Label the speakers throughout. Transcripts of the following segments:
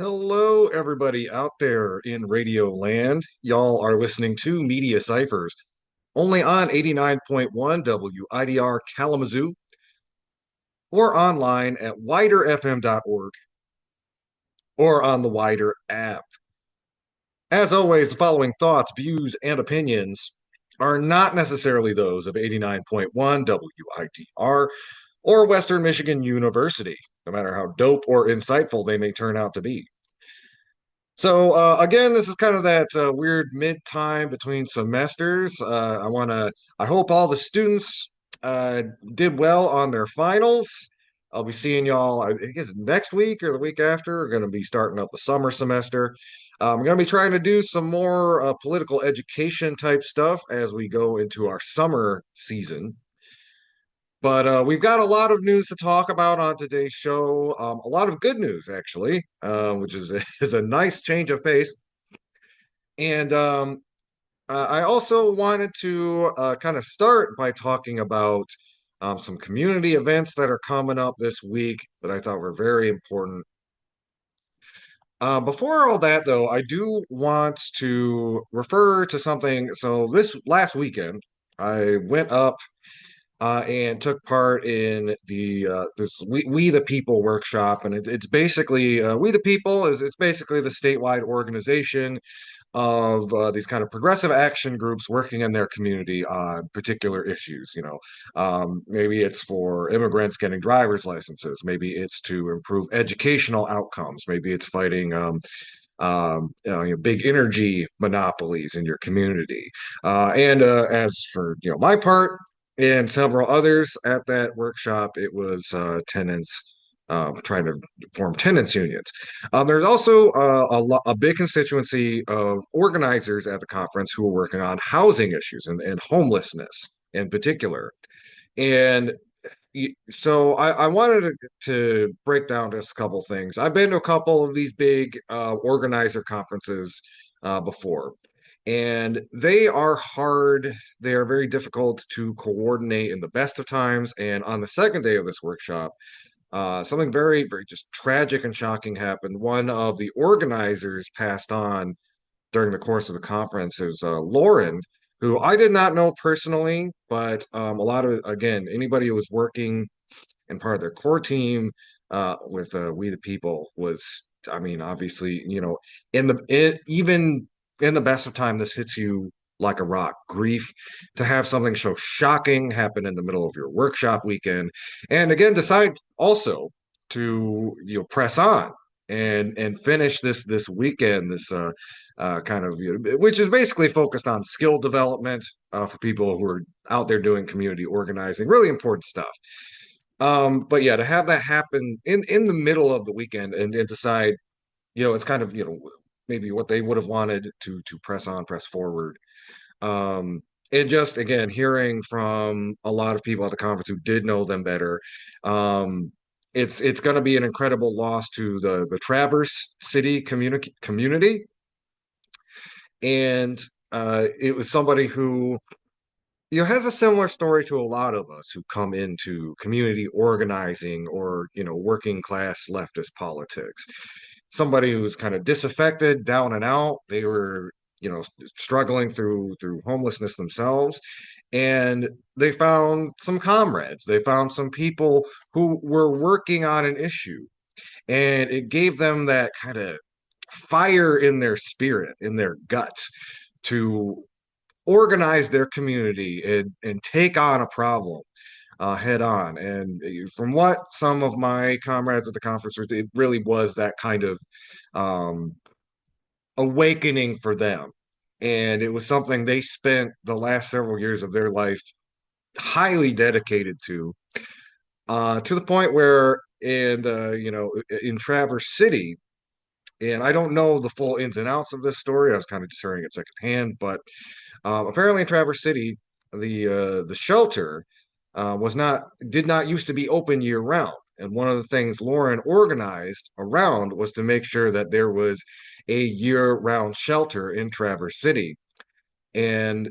Speaker 1: Hello, everybody out there in Radio Land. Y'all are listening to Media Cyphers, only on 89.1 WIDR Kalamazoo or online at widerfm.org or on the Wider app. As always, the following thoughts, views, and opinions are not necessarily those of 89.1 WIDR or Western Michigan University, no matter how dope or insightful they may turn out to be. So again, this is kind of that weird mid-time between semesters. I hope all the students did well on their finals. I'll be seeing y'all, I guess next week or the week after. We're going to be starting up the summer semester. I'm going to be trying to do some more political education type stuff as we go into our summer season. But we've got a lot of news to talk about on today's show. A lot of good news, actually, which is is a nice change of pace. And I also wanted to kind of start by talking about some community events that are coming up this week that I thought were very important. Before all that, though, I do want to refer to something. So this last weekend, I went up and took part in the this We the People workshop, and it's basically We the People is it's basically the statewide organization of these kind of progressive action groups working in their community on particular issues. Maybe it's for immigrants getting driver's licenses, maybe it's to improve educational outcomes, maybe it's fighting. Big energy monopolies in your community. And as for my part and several others at that workshop, it was tenants trying to form tenants unions. There's also a big constituency of organizers at the conference who are working on housing issues and homelessness in particular. And so I wanted to break down just a couple things. I've been to a couple of these big organizer conferences before, and they are hard. They are very difficult to coordinate in the best of times. And on the second day of this workshop, something very, very just tragic and shocking happened. One of the organizers passed on during the course of the conference. Is Lauren, who I did not know personally, but a lot of, again, anybody who was working and part of their core team with We the People was, I mean, obviously, even in the best of time, this hits you like a rock. Grief to have something so shocking happen in the middle of your workshop weekend, and again, decide also to press on and finish this weekend, this kind of which is basically focused on skill development for people who are out there doing community organizing, really important stuff. But yeah, to have that happen in the middle of the weekend and decide, it's kind of, maybe what they would have wanted to press on, press forward. And just again, hearing from a lot of people at the conference who did know them better, it's going to be an incredible loss to the Traverse City community. And it was somebody who has a similar story to a lot of us who come into community organizing or working class leftist politics. Somebody who's kind of disaffected, down and out. They were struggling through homelessness themselves, and they found some comrades. They found some people who were working on an issue, and it gave them that kind of fire in their spirit, in their guts, to organize their community and take on a problem head on. And from what some of my comrades at the conference, it really was that kind of um, awakening for them. And it was something they spent the last several years of their life highly dedicated to the point where in Traverse City, and I don't know the full ins and outs of this story. I was kind of just hearing it secondhand, but apparently in Traverse City, the shelter was not did not used to be open year round. And one of the things Lauren organized around was to make sure that there was a year-round shelter in Traverse City. And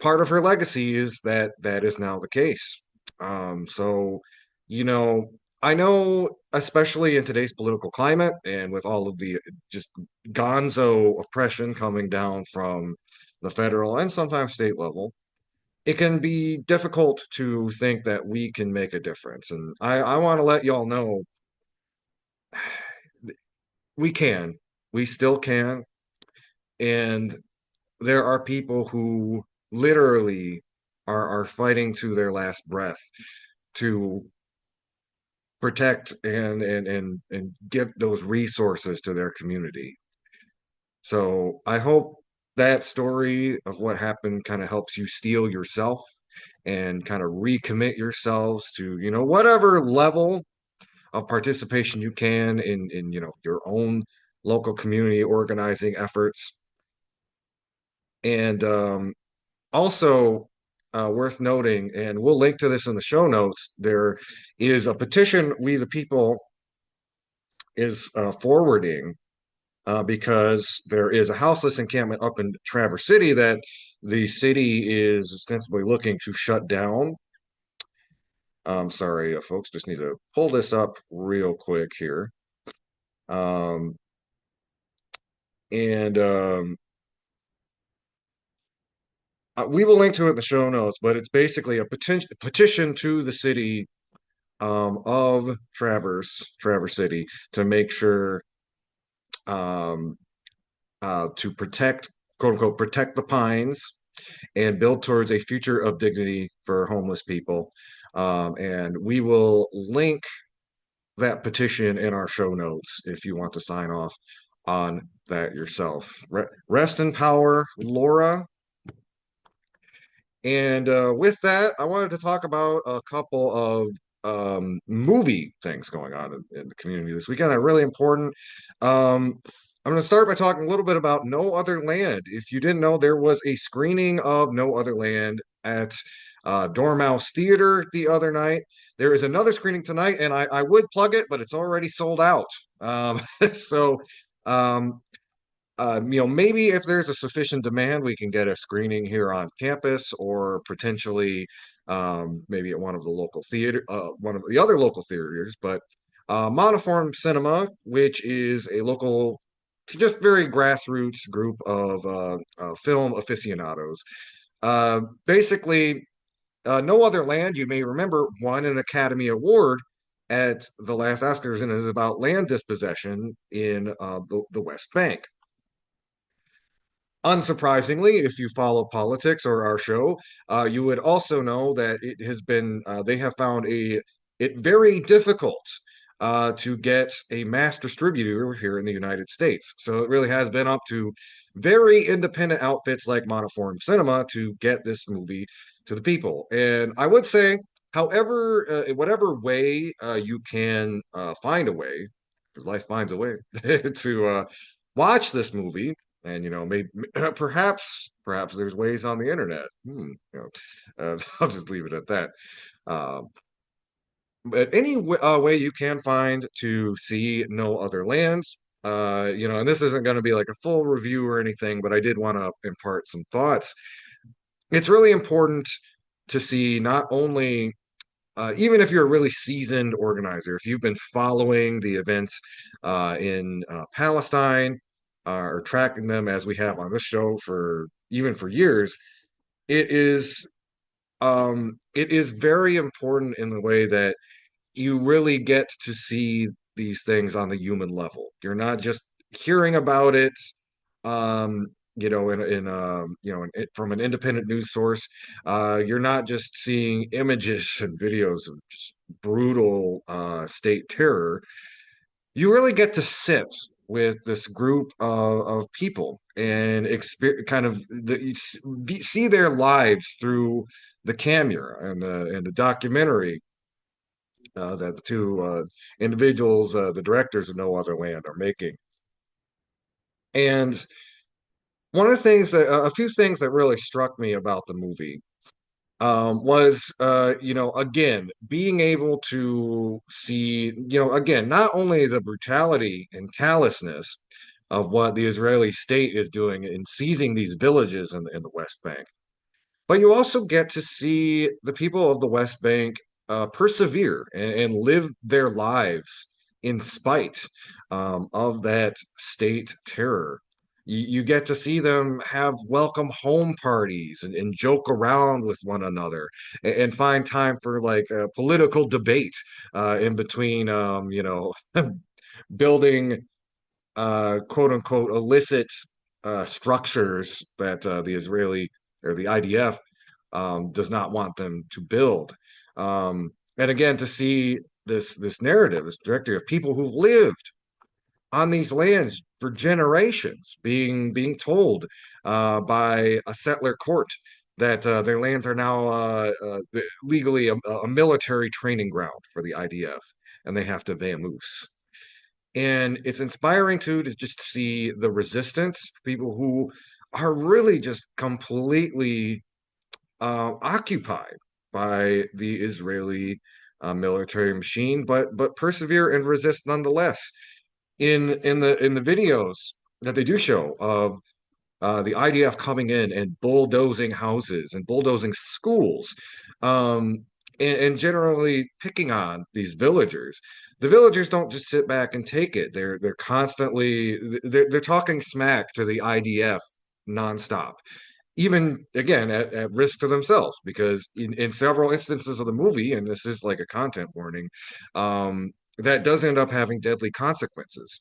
Speaker 1: part of her legacy is that that is now the case. So, you know, I know, especially in today's political climate and with all of the just gonzo oppression coming down from the federal and sometimes state level, it can be difficult to think that we can make a difference. And I want to let y'all know we can. We still can. And there are people who literally are fighting to their last breath to protect and give those resources to their community. So I hope that story of what happened kind of helps you steel yourself and kind of recommit yourselves to, whatever level of participation you can in your own local community organizing efforts. And also worth noting, and we'll link to this in the show notes, there is a petition We the People is forwarding because there is a houseless encampment up in Traverse City that the city is ostensibly looking to shut down. Sorry, folks, just need to pull this up real quick here. Um, and We will link to it in the show notes, but it's basically a petition to the city of Traverse City, to make sure um, to protect, quote unquote, protect the pines and build towards a future of dignity for homeless people. And we will link that petition in our show notes if you want to sign off on that yourself. Rest in power, Laura. And with that, I wanted to talk about a couple of movie things going on in the community this weekend that are really important. I'm going to start by talking a little bit about No Other Land. If you didn't know, there was a screening of No Other Land at Dormouse Theater the other night. There is another screening tonight, and I would plug it, but it's already sold out. So um, maybe if there's a sufficient demand, we can get a screening here on campus, or potentially maybe at one of the local one of the other local theaters. But Monoform Cinema, which is a local, just very grassroots group of film aficionados, basically, No Other Land, you may remember, won an Academy Award at the last Oscars, and it is about land dispossession in the West Bank. Unsurprisingly, if you follow politics or our show, you would also know that it has been they have found it very difficult to get a mass distributor here in the United States. So it really has been up to very independent outfits like Monoform Cinema to get this movie to the people. And I would say, however, whatever way you can find a way, because life finds a way to watch this movie, and maybe perhaps there's ways on the internet. I'll just leave it at that. uh, but any way you can find to see No Other Lands, and this isn't going to be like a full review or anything, but I did want to impart some thoughts. It's really important to see, not only even if you're a really seasoned organizer, if you've been following the events in Palestine, or tracking them as we have on this show for years, it is very important in the way that you really get to see these things on the human level. You're not just hearing about it, um, from an independent news source. You're not just seeing images and videos of just brutal state terror. You really get to sit with this group of people and kind of see their lives through the camera and the documentary that the two individuals, the directors of No Other Land, are making. And one of the things a few things that really struck me about the movie was, again, being able to see, again, not only the brutality and callousness of what the Israeli state is doing in seizing these villages in the West Bank, but you also get to see the people of the West Bank persevere and live their lives in spite of that state terror. You get to see them have welcome home parties and joke around with one another and find time for like political debate in between, building quote unquote illicit structures that the Israeli or the IDF does not want them to build. And again, to see this narrative, this directory of people who've lived on these lands for generations, being told by a settler court that their lands are now legally a military training ground for the IDF, and they have to vamoose. And it's inspiring too to just see the resistance, people who are really just completely occupied by the Israeli military machine, but persevere and resist nonetheless. In the videos that they do show of the IDF coming in and bulldozing houses and bulldozing schools, um, and generally picking on these villagers. The villagers don't just sit back and take it. They're constantly they're talking smack to the IDF nonstop, even again at risk to themselves, because in several instances of the movie, and this is like a content warning, that does end up having deadly consequences.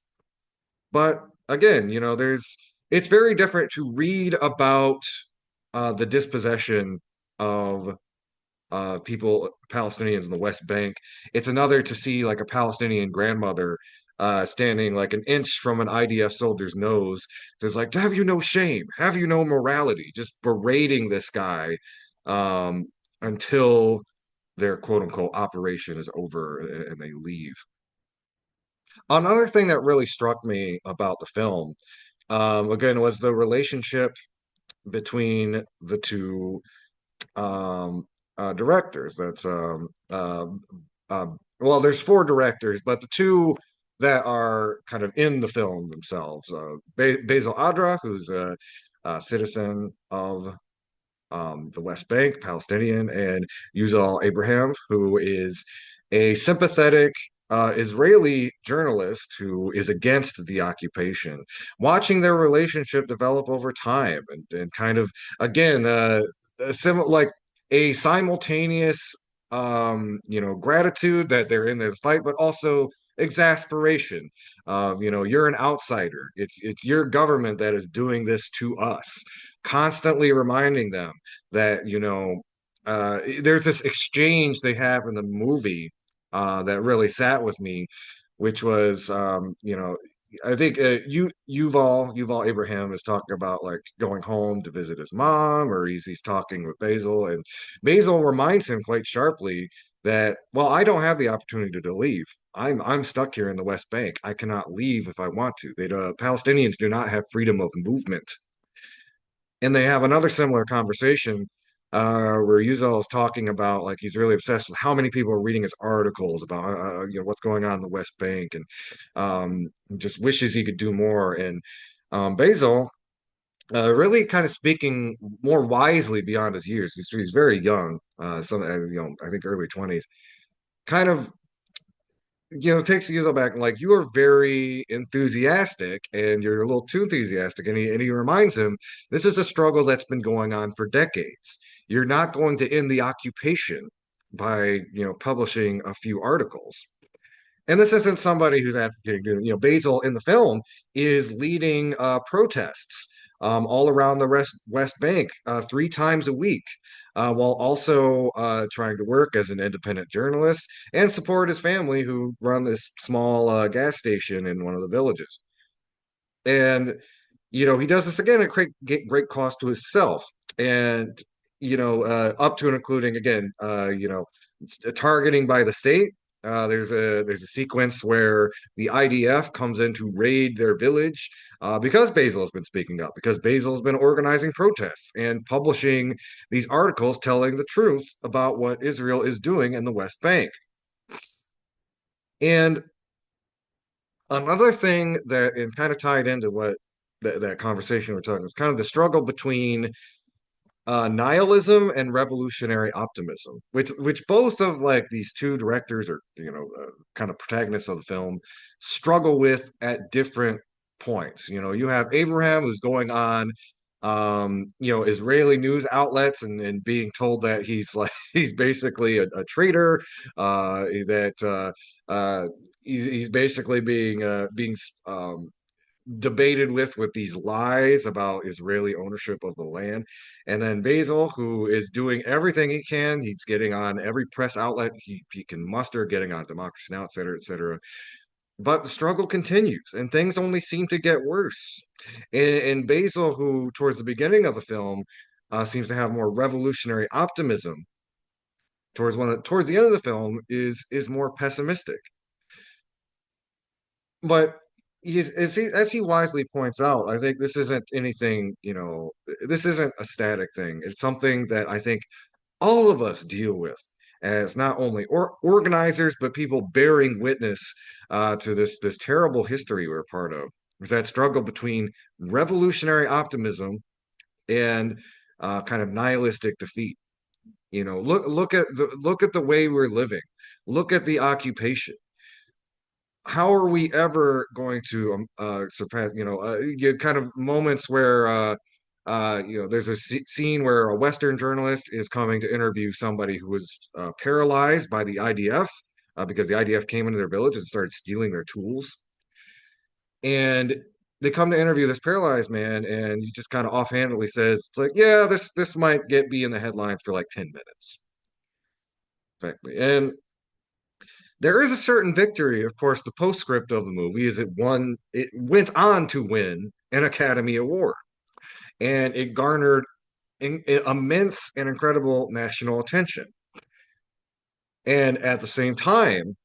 Speaker 1: But again, it's very different to read about the dispossession of people, Palestinians in the West Bank. It's another to see like a Palestinian grandmother standing like an inch from an IDF soldier's nose. There's like, have you no shame? Have you no morality? Just berating this guy um, until their quote unquote operation is over and they leave. Another thing that really struck me about the film, again, was the relationship between the two directors. Uh, well, there's four directors, but the two that are kind of in the film themselves, Basil Adra, who's a citizen of the West Bank, Palestinian, and Yuzal Abraham, who is a sympathetic Israeli journalist who is against the occupation. Watching their relationship develop over time and kind of, again, like a simultaneous, gratitude that they're in their fight, but also exasperation of, you're an outsider. It's your government that is doing this to us, constantly reminding them that there's this exchange they have in the movie that really sat with me, which was I think Yuval Abraham is talking about like going home to visit his mom, or he's talking with Basil, and Basil reminds him quite sharply that, well, I don't have the opportunity to leave. I'm stuck here in the West Bank. I cannot leave if I want to. Palestinians do not have freedom of movement. And they have another similar conversation where Yuzel is talking about like he's really obsessed with how many people are reading his articles about what's going on in the West Bank, and just wishes he could do more. And Basil really kind of speaking more wisely beyond his years. He's very young, I think early 20s. Kind of takes the user back and like, you are very enthusiastic and you're a little too enthusiastic. And he reminds him, this is a struggle that's been going on for decades. You're not going to end the occupation by, publishing a few articles. And this isn't somebody who's advocating, Basil in the film is leading protests all around the West Bank 3 times a week, while also trying to work as an independent journalist and support his family who run this small gas station in one of the villages. And, he does this again at great cost to himself. And, up to and including, again, targeting by the state. There's a sequence where the IDF comes in to raid their village because Basil has been speaking up, because Basil has been organizing protests and publishing these articles telling the truth about what Israel is doing in the West Bank. And another thing that, and kind of tied into what that conversation we're talking, was kind of the struggle between Nihilism and revolutionary optimism, which both of like these two directors or kind of protagonists of the film struggle with at different points. You have Abraham who's going on Israeli news outlets and being told that he's like he's basically a traitor, that he's basically being debated with these lies about Israeli ownership of the land. And then Basil, who is doing everything he can, he's getting on every press outlet he can muster, getting on Democracy Now!, et cetera, et cetera. But the struggle continues, and things only seem to get worse. And Basil, who towards the beginning of the film seems to have more revolutionary optimism, towards the end of the film is more pessimistic. But as he wisely points out, I think this isn't anything, this isn't a static thing. It's something that I think all of us deal with as not only organizers, but people bearing witness to this terrible history we're part of. Is that struggle between revolutionary optimism and kind of nihilistic defeat. Look at the way we're living. Look at the occupation. How are we ever going to surpass, you kind of moments where there's a scene where a Western journalist is coming to interview somebody who was paralyzed by the IDF because the IDF came into their village and started stealing their tools. And they come to interview this paralyzed man, and he just kind of offhandedly says, "It's like, yeah, this might be in the headlines for like 10 minutes." Effectively. And there is a certain victory. Of course, the postscript of the movie is it went on to win an Academy Award, and it garnered immense and incredible national attention. And at the same time,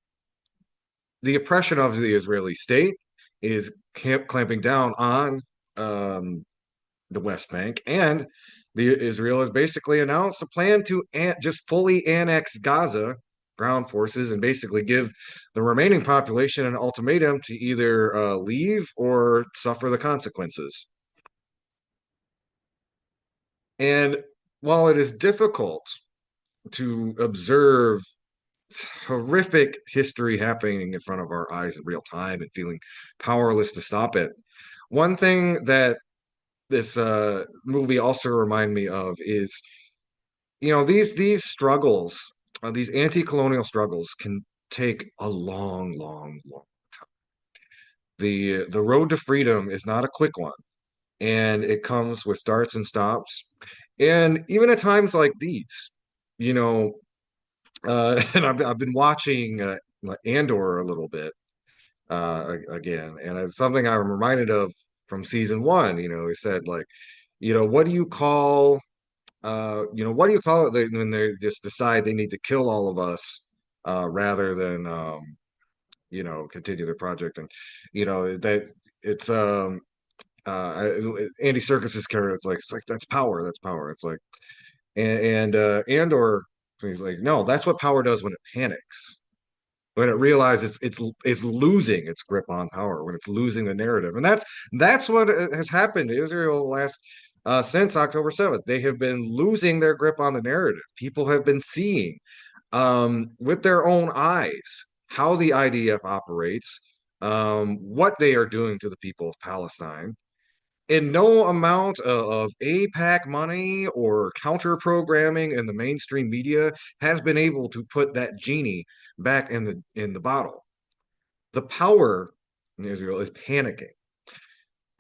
Speaker 1: the oppression of the Israeli state is clamping down on the West Bank, and Israel has basically announced a plan to just fully annex Gaza ground forces and basically give the remaining population an ultimatum to either leave or suffer the consequences. And while it is difficult to observe horrific history happening in front of our eyes in real time and feeling powerless to stop it, one thing that this movie also remind me of is these struggles, these anti-colonial struggles can take a long, long, long time. The road to freedom is not a quick one, and it comes with starts and stops. And even at times like these, you know, and I've been watching Andor a little bit again, and it's something I'm reminded of from season one. He said like, what do you call what do you call it when they just decide they need to kill all of us rather than continue the project? And that it's Andy Serkis's character. It's like that's power. It's like Andor, he's like, no, that's what power does when it panics, when it realizes it's losing its grip on power, when it's losing the narrative. And that's what has happened to Israel last since October 7th. They have been losing their grip on the narrative. People have been seeing with their own eyes how the IDF operates, what they are doing to the people of Palestine. And no amount of APAC money or counter programming in the mainstream media has been able to put that genie back in the bottle. The power in Israel is panicking.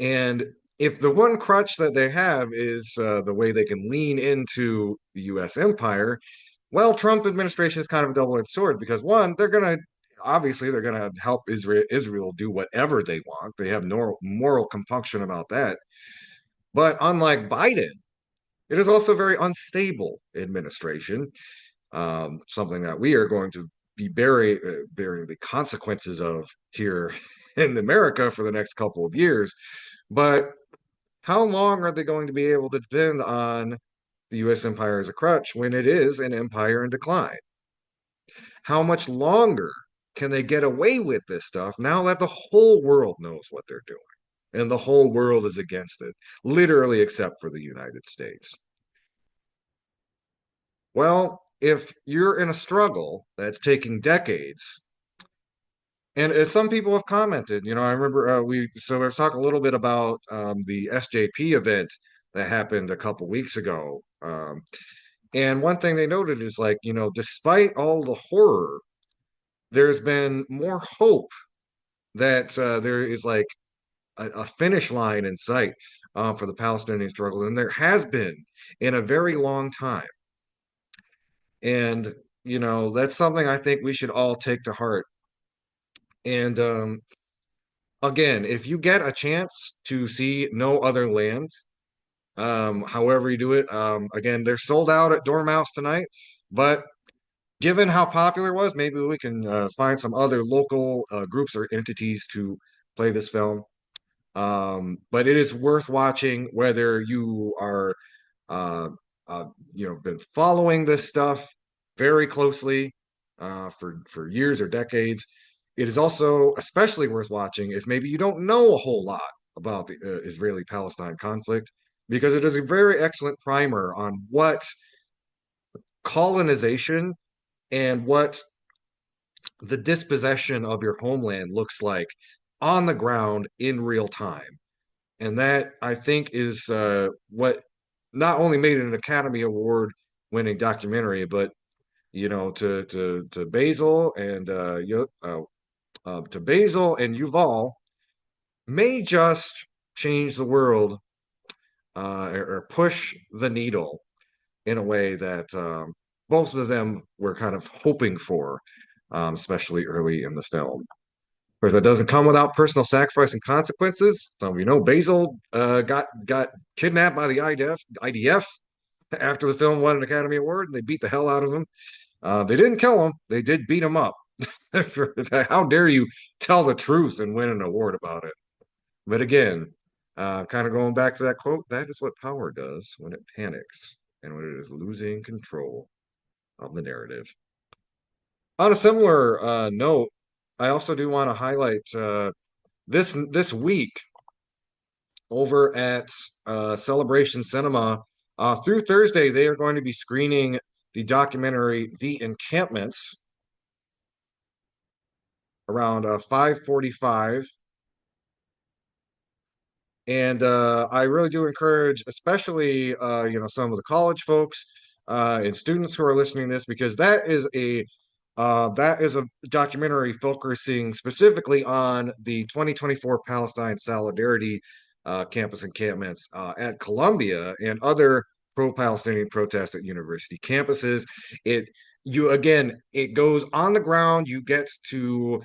Speaker 1: And if the one crutch that they have is the way they can lean into the US empire, well, Trump administration is kind of a double-edged sword because one, they're gonna help Israel do whatever they want. They have no moral compunction about that. But unlike Biden, it is also a very unstable administration, something that we are going to be bearing the consequences of here in America for the next couple of years. But how long are they going to be able to depend on the U.S. empire as a crutch when it is an empire in decline? How much longer can they get away with this stuff now that the whole world knows what they're doing and the whole world is against it, literally except for the United States? Well, if you're in a struggle that's taking decades, and as some people have commented, I remember let's talk a little bit about the SJP event that happened a couple weeks ago. And one thing they noted is like, despite all the horror, there's been more hope that there is like a finish line in sight for the Palestinian struggle than there has been in a very long time. And, that's something I think we should all take to heart. And again, if you get a chance to see No Other Land, however you do it, again, they're sold out at Dormouse tonight. But given how popular it was, maybe we can find some other local groups or entities to play this film. But it is worth watching whether you are, uh, been following this stuff very closely for years or decades. It is also especially worth watching if maybe you don't know a whole lot about the Israeli-Palestine conflict, because it is a very excellent primer on what colonization and what the dispossession of your homeland looks like on the ground in real time. And that I think is what not only made it an Academy Award winning documentary, but to Basil and to Basil and Yuval may just change the world or push the needle in a way that both of them were kind of hoping for, especially early in the film. Of course, that doesn't come without personal sacrifice and consequences. So Basil got kidnapped by the IDF after the film won an Academy Award, and they beat the hell out of him. They didn't kill him; they did beat him up. How dare you tell the truth and win an award about it? But again, kind of going back to that quote, that is what power does when it panics and when it is losing control of the narrative. On a similar note, I also do want to highlight this week over at Celebration Cinema. Through Thursday, they are going to be screening the documentary The Encampments around 5:45. And I really do encourage, especially some of the college folks and students who are listening to this, because that is a documentary focusing specifically on the 2024 Palestine Solidarity campus encampments at Columbia and other pro-Palestinian protests at university campuses. It goes on the ground. You get to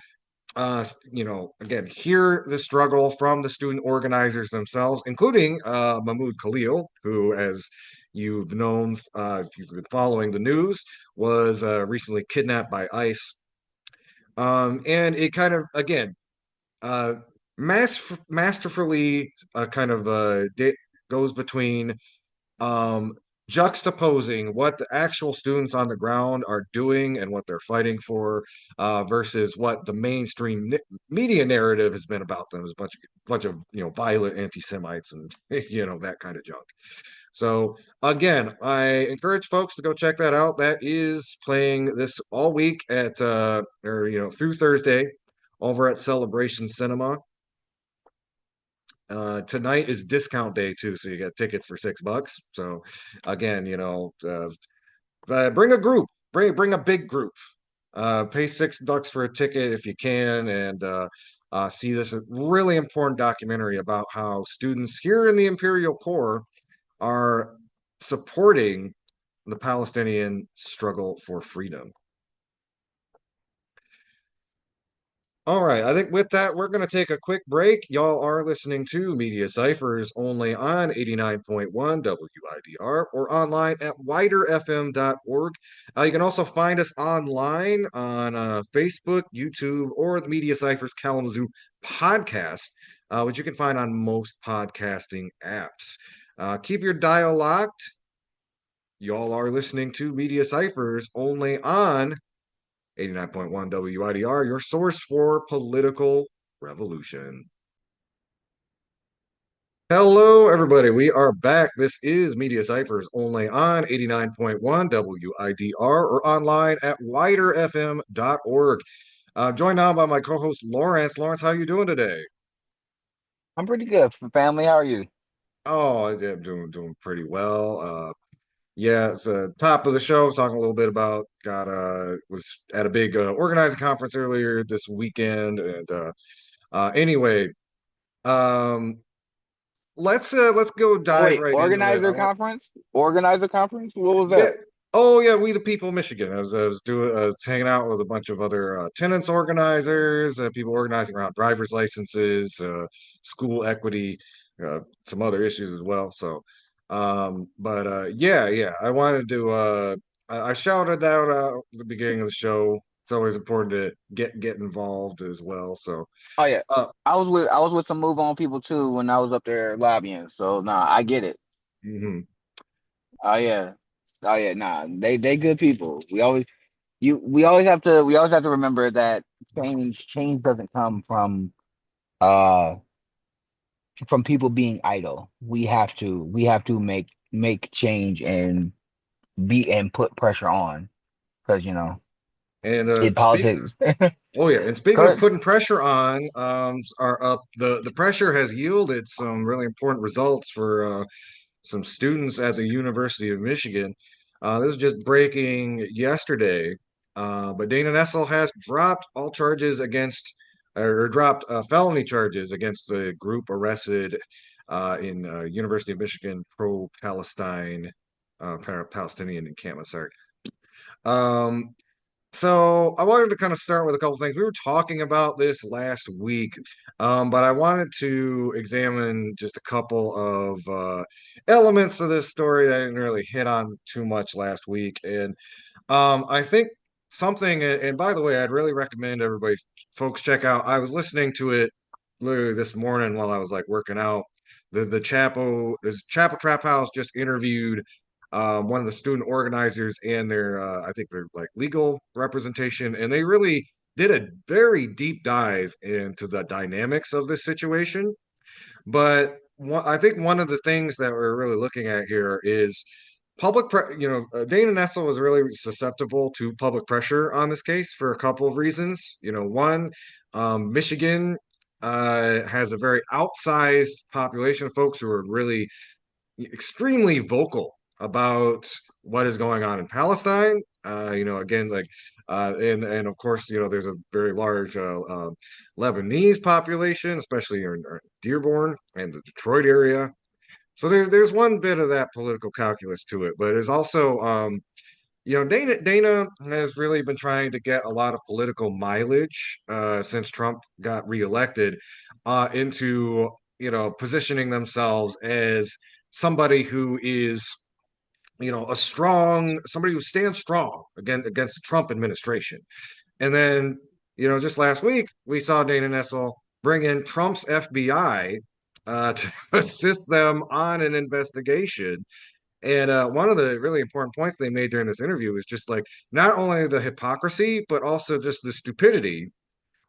Speaker 1: again, hear the struggle from the student organizers themselves, including Mahmoud Khalil, who, as you've known, if you've been following the news, was recently kidnapped by ICE. And it kind of, again, uh, masterfully kind of goes between um, juxtaposing what the actual students on the ground are doing and what they're fighting for versus what the mainstream media narrative has been about them as a bunch of violent anti-Semites and that kind of junk. So again, I encourage folks to go check that out. That is playing this all week at or through Thursday over at Celebration Cinema. Tonight is discount day too, so you get tickets for $6. So again, bring a group, bring a big group. Pay $6 for a ticket if you can, and see this really important documentary about how students here in the Imperial Core are supporting the Palestinian struggle for freedom. All right, I think with that, we're going to take a quick break. Y'all are listening to Media Cyphers only on 89.1 WIDR or online at widerfm.org. You can also find us online on Facebook, YouTube, or the Media Cyphers Kalamazoo podcast, which you can find on most podcasting apps. Keep your dial locked. Y'all are listening to Media Cyphers only on 89.1 WIDR, your source for political revolution. Hello, everybody. We are back. This is Media Cyphers only on 89.1 WIDR or online at widerfm.org. Joined now by my co-host Lawrence. Lawrence, how you doing today?
Speaker 2: I'm pretty good for family. How are you?
Speaker 1: Oh, yeah, doing pretty well. Yeah, it's top of the show. I was talking a little bit about got was at a big organizing conference earlier this weekend, and anyway, um, let's go
Speaker 2: Oh
Speaker 1: dive
Speaker 2: wait,
Speaker 1: right into it. I
Speaker 2: organizer
Speaker 1: want
Speaker 2: conference? Organizer conference? What was
Speaker 1: Yeah.
Speaker 2: that?
Speaker 1: Oh, yeah. We the People, Michigan. I was hanging out with a bunch of other tenants organizers, people organizing around driver's licenses, school equity, some other issues as well. So, but yeah. I wanted to. I shouted out at the beginning of the show. It's always important to get involved as well. So,
Speaker 2: Oh yeah.
Speaker 1: uh,
Speaker 2: I was with some move on people too when I was up there lobbying. So nah, I get it.
Speaker 1: mhm.
Speaker 2: Oh yeah. Oh yeah, nah. They good people. We always have to remember that change doesn't come uh from people being idle. We have to make change and put pressure on because
Speaker 1: And
Speaker 2: in
Speaker 1: speak.
Speaker 2: politics.
Speaker 1: Oh yeah, and speaking of
Speaker 2: Correct.
Speaker 1: putting pressure on, our up the pressure has yielded some really important results for some students at the University of Michigan. This is just breaking yesterday, but Dana Nessel has dropped all charges against, or dropped felony charges against the group arrested in University of Michigan pro-Palestine, Palestinian encampment. Sorry. Um, so I wanted to kind of start with a couple things. We were talking about this last week, but I wanted to examine just a couple of elements of this story that I didn't really hit on too much last week. And I think something, and by the way, I'd really recommend everybody, folks, check out. I was listening to it literally this morning while I was like working out. There's Chapel Trap House just interviewed one of the student organizers and their I think their like legal representation, and they really did a very deep dive into the dynamics of this situation. But I think one of the things that we're really looking at here is Dana Nessel was really susceptible to public pressure on this case for a couple of reasons. One, Michigan has a very outsized population of folks who are really extremely vocal about what is going on in Palestine. Again, like, and of course, there's a very large Lebanese population, especially in Dearborn and the Detroit area. So there's one bit of that political calculus to it, but there's also Dana has really been trying to get a lot of political mileage since Trump got reelected into positioning themselves as somebody who is a strong somebody who stands strong against the Trump administration. And then just last week we saw Dana Nessel bring in Trump's FBI to assist them on an investigation, and one of the really important points they made during this interview was just like not only the hypocrisy, but also just the stupidity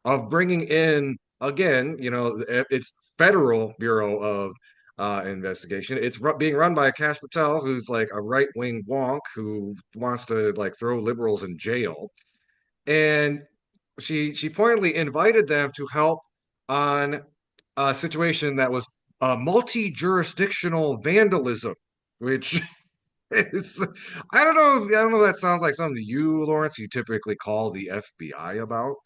Speaker 1: of bringing in again, it's Federal Bureau of Investigation. It's being run by Kash Patel, who's like a right wing wonk who wants to like throw liberals in jail. And she pointedly invited them to help on a situation that was multi jurisdictional vandalism, which it's, I don't know if that sounds like something to you, Lawrence. You typically call the FBI about,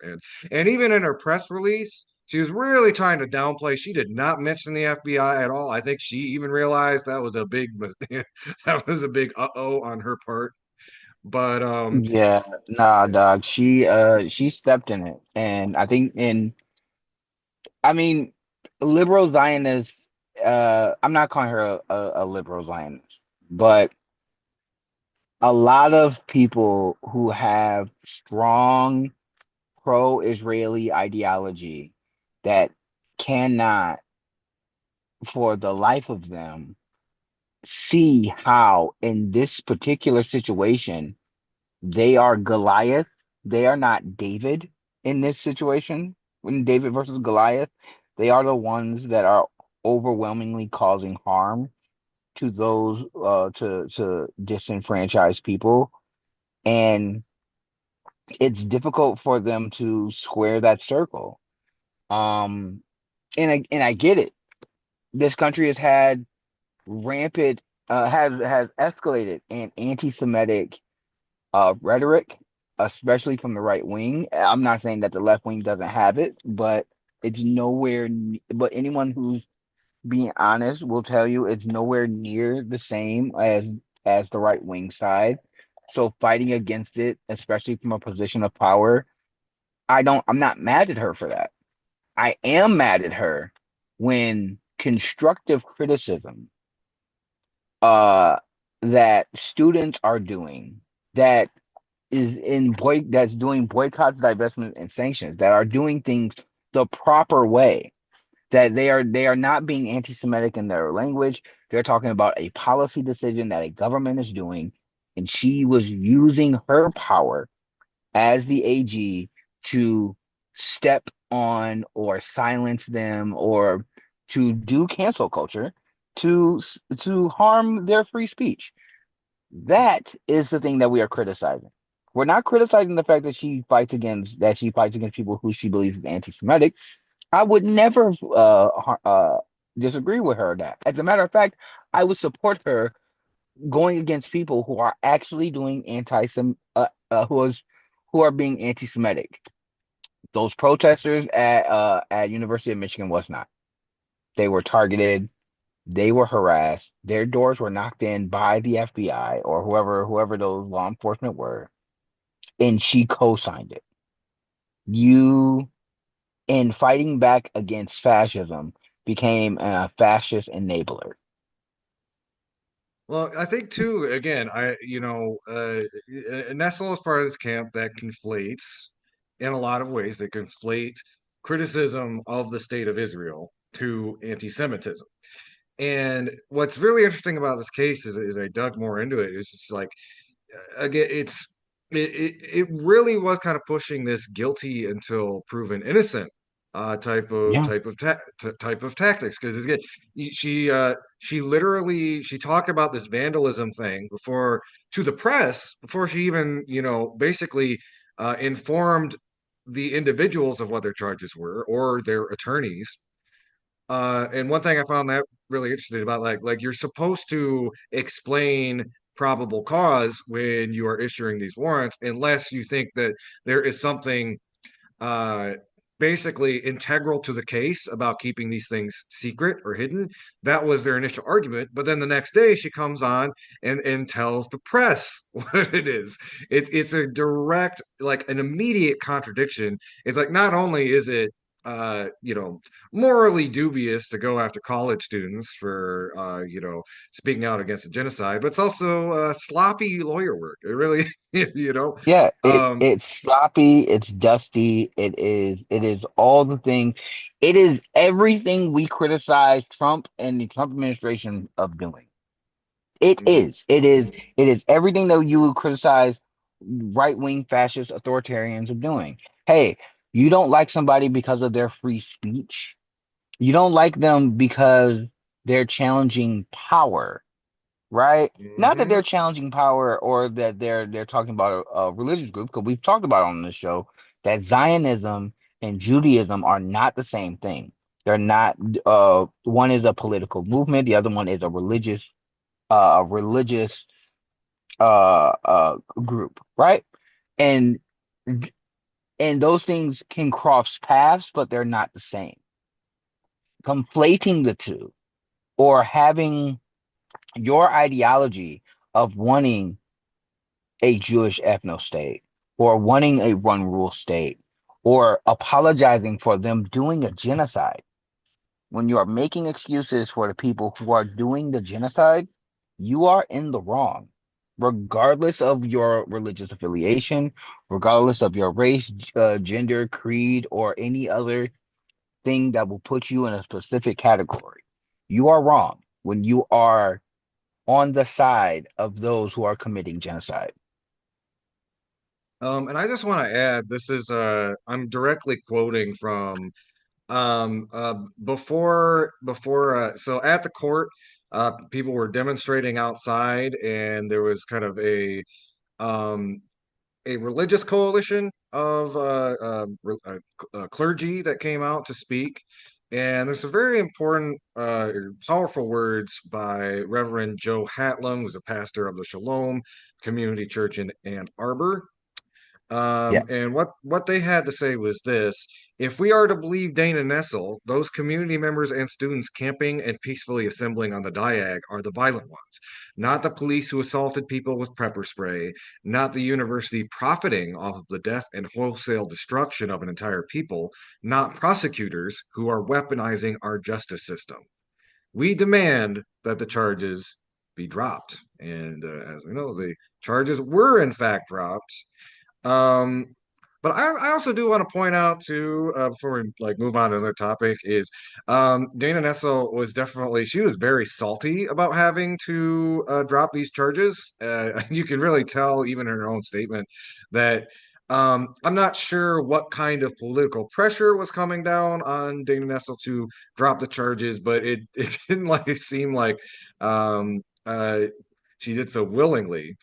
Speaker 1: and even in her press release, she was really trying to downplay. She did not mention the FBI at all. I think she even realized that was a big that was a big uh-oh on her part. But
Speaker 2: Yeah, nah, dog. She stepped in it, and I mean, liberal Zionists. I'm not calling her a liberal Zionist, but a lot of people who have strong pro-Israeli ideology that cannot, for the life of them, see how in this particular situation they are Goliath. They are not David in this situation. When David versus Goliath, they are the ones that are. overwhelmingly causing harm to those to disenfranchised people, and it's difficult for them to square that circle. Um, and I get it. This country has had rampant has escalated in anti-Semitic rhetoric, especially from the right wing. I'm not saying that the left wing doesn't have it, but it's nowhere. But anyone who's being honest will tell you it's nowhere near the same as the right wing side. So fighting against it, especially from a position of power, I'm not mad at her for that. I am mad at her when constructive criticism uh that students are doing, that that's doing boycotts, divestment, and sanctions, that are doing things the proper way, that they are not being anti-Semitic in their language. They're talking about a policy decision that a government is doing, and she was using her power as the AG to step on or silence them or to do cancel culture to to harm their free speech. That is the thing that we are criticizing. We're not criticizing the fact that she fights against people who she believes is anti-Semitic. I would never disagree with her on that. As a matter of fact, I would support her going against people who are actually doing anti-Sem who are being anti-Semitic. Those protesters at University of Michigan was not. They were targeted. They were harassed. Their doors were knocked in by the FBI or whoever those law enforcement were, and she co-signed it. You, in fighting back against fascism, became a fascist enabler.
Speaker 1: Well, I think too, again, Nessel is part of this camp that conflates, in a lot of ways, they conflate criticism of the state of Israel to anti-Semitism. And what's really interesting about this case is I dug more into it. It's just like again, it really was kind of pushing this guilty until proven innocent
Speaker 2: Yeah,
Speaker 1: type of tactics because again she literally she talked about this vandalism thing before to the press before she even basically informed the individuals of what their charges were or their attorneys. And one thing I found that really interesting about like you're supposed to explain probable cause when you are issuing these warrants, unless you think that there is something uh basically integral to the case about keeping these things secret or hidden. That was their initial argument, but then the next day she comes on and tells the press what it is. It's a direct, like an immediate contradiction. It's like not only is it morally dubious to go after college students for speaking out against a genocide, but it's also sloppy lawyer work. It really
Speaker 2: yeah. It
Speaker 1: um
Speaker 2: it's sloppy. It's dusty. It is all the things. It is everything we criticize Trump and the Trump administration of doing. It
Speaker 1: mhm.
Speaker 2: is. It is. It is everything that you would criticize right-wing fascist authoritarians of doing. Hey, you don't like somebody because of their free speech. You don't like them because they're challenging power, right? Not that
Speaker 1: Mhm.
Speaker 2: they're challenging power or that they're talking about a religious group, because we've talked about on this show that Zionism and Judaism are not the same thing. They're not. One is a political movement. The other one is a religious group, right? And and those things can cross paths, but they're not the same. Conflating the two or having your ideology of wanting a Jewish ethno state or wanting a one rule state or apologizing for them doing a genocide. When you are making excuses for the people who are doing the genocide, you are in the wrong, regardless of your religious affiliation, regardless of your race, gender, creed, or any other thing that will put you in a specific category. You are wrong when you are on the side of those who are committing genocide.
Speaker 1: And I just want to add, this is I'm directly quoting from So at the court, people were demonstrating outside, and there was kind of um a religious coalition of clergy that came out to speak. And there's some very important, powerful words by Reverend Joe Hatlam, who's a pastor of the Shalom Community Church in Ann Arbor.
Speaker 2: Yeah.
Speaker 1: And what they had to say was this: if we are to believe Dana Nessel, those community members and students camping and peacefully assembling on the Diag are the violent ones, not the police who assaulted people with pepper spray, not the university profiting off of the death and wholesale destruction of an entire people, not prosecutors who are weaponizing our justice system. We demand that the charges be dropped. And as we know, the charges were in fact dropped. um, but I also do want to point out too, before we like move on to another topic, is Dana Nessel was definitely she was very salty about having to drop these charges. You can really tell even in her own statement that I'm not sure what kind of political pressure was coming down on Dana Nessel to drop the charges, but it didn't like seem like um, uh, she did so willingly.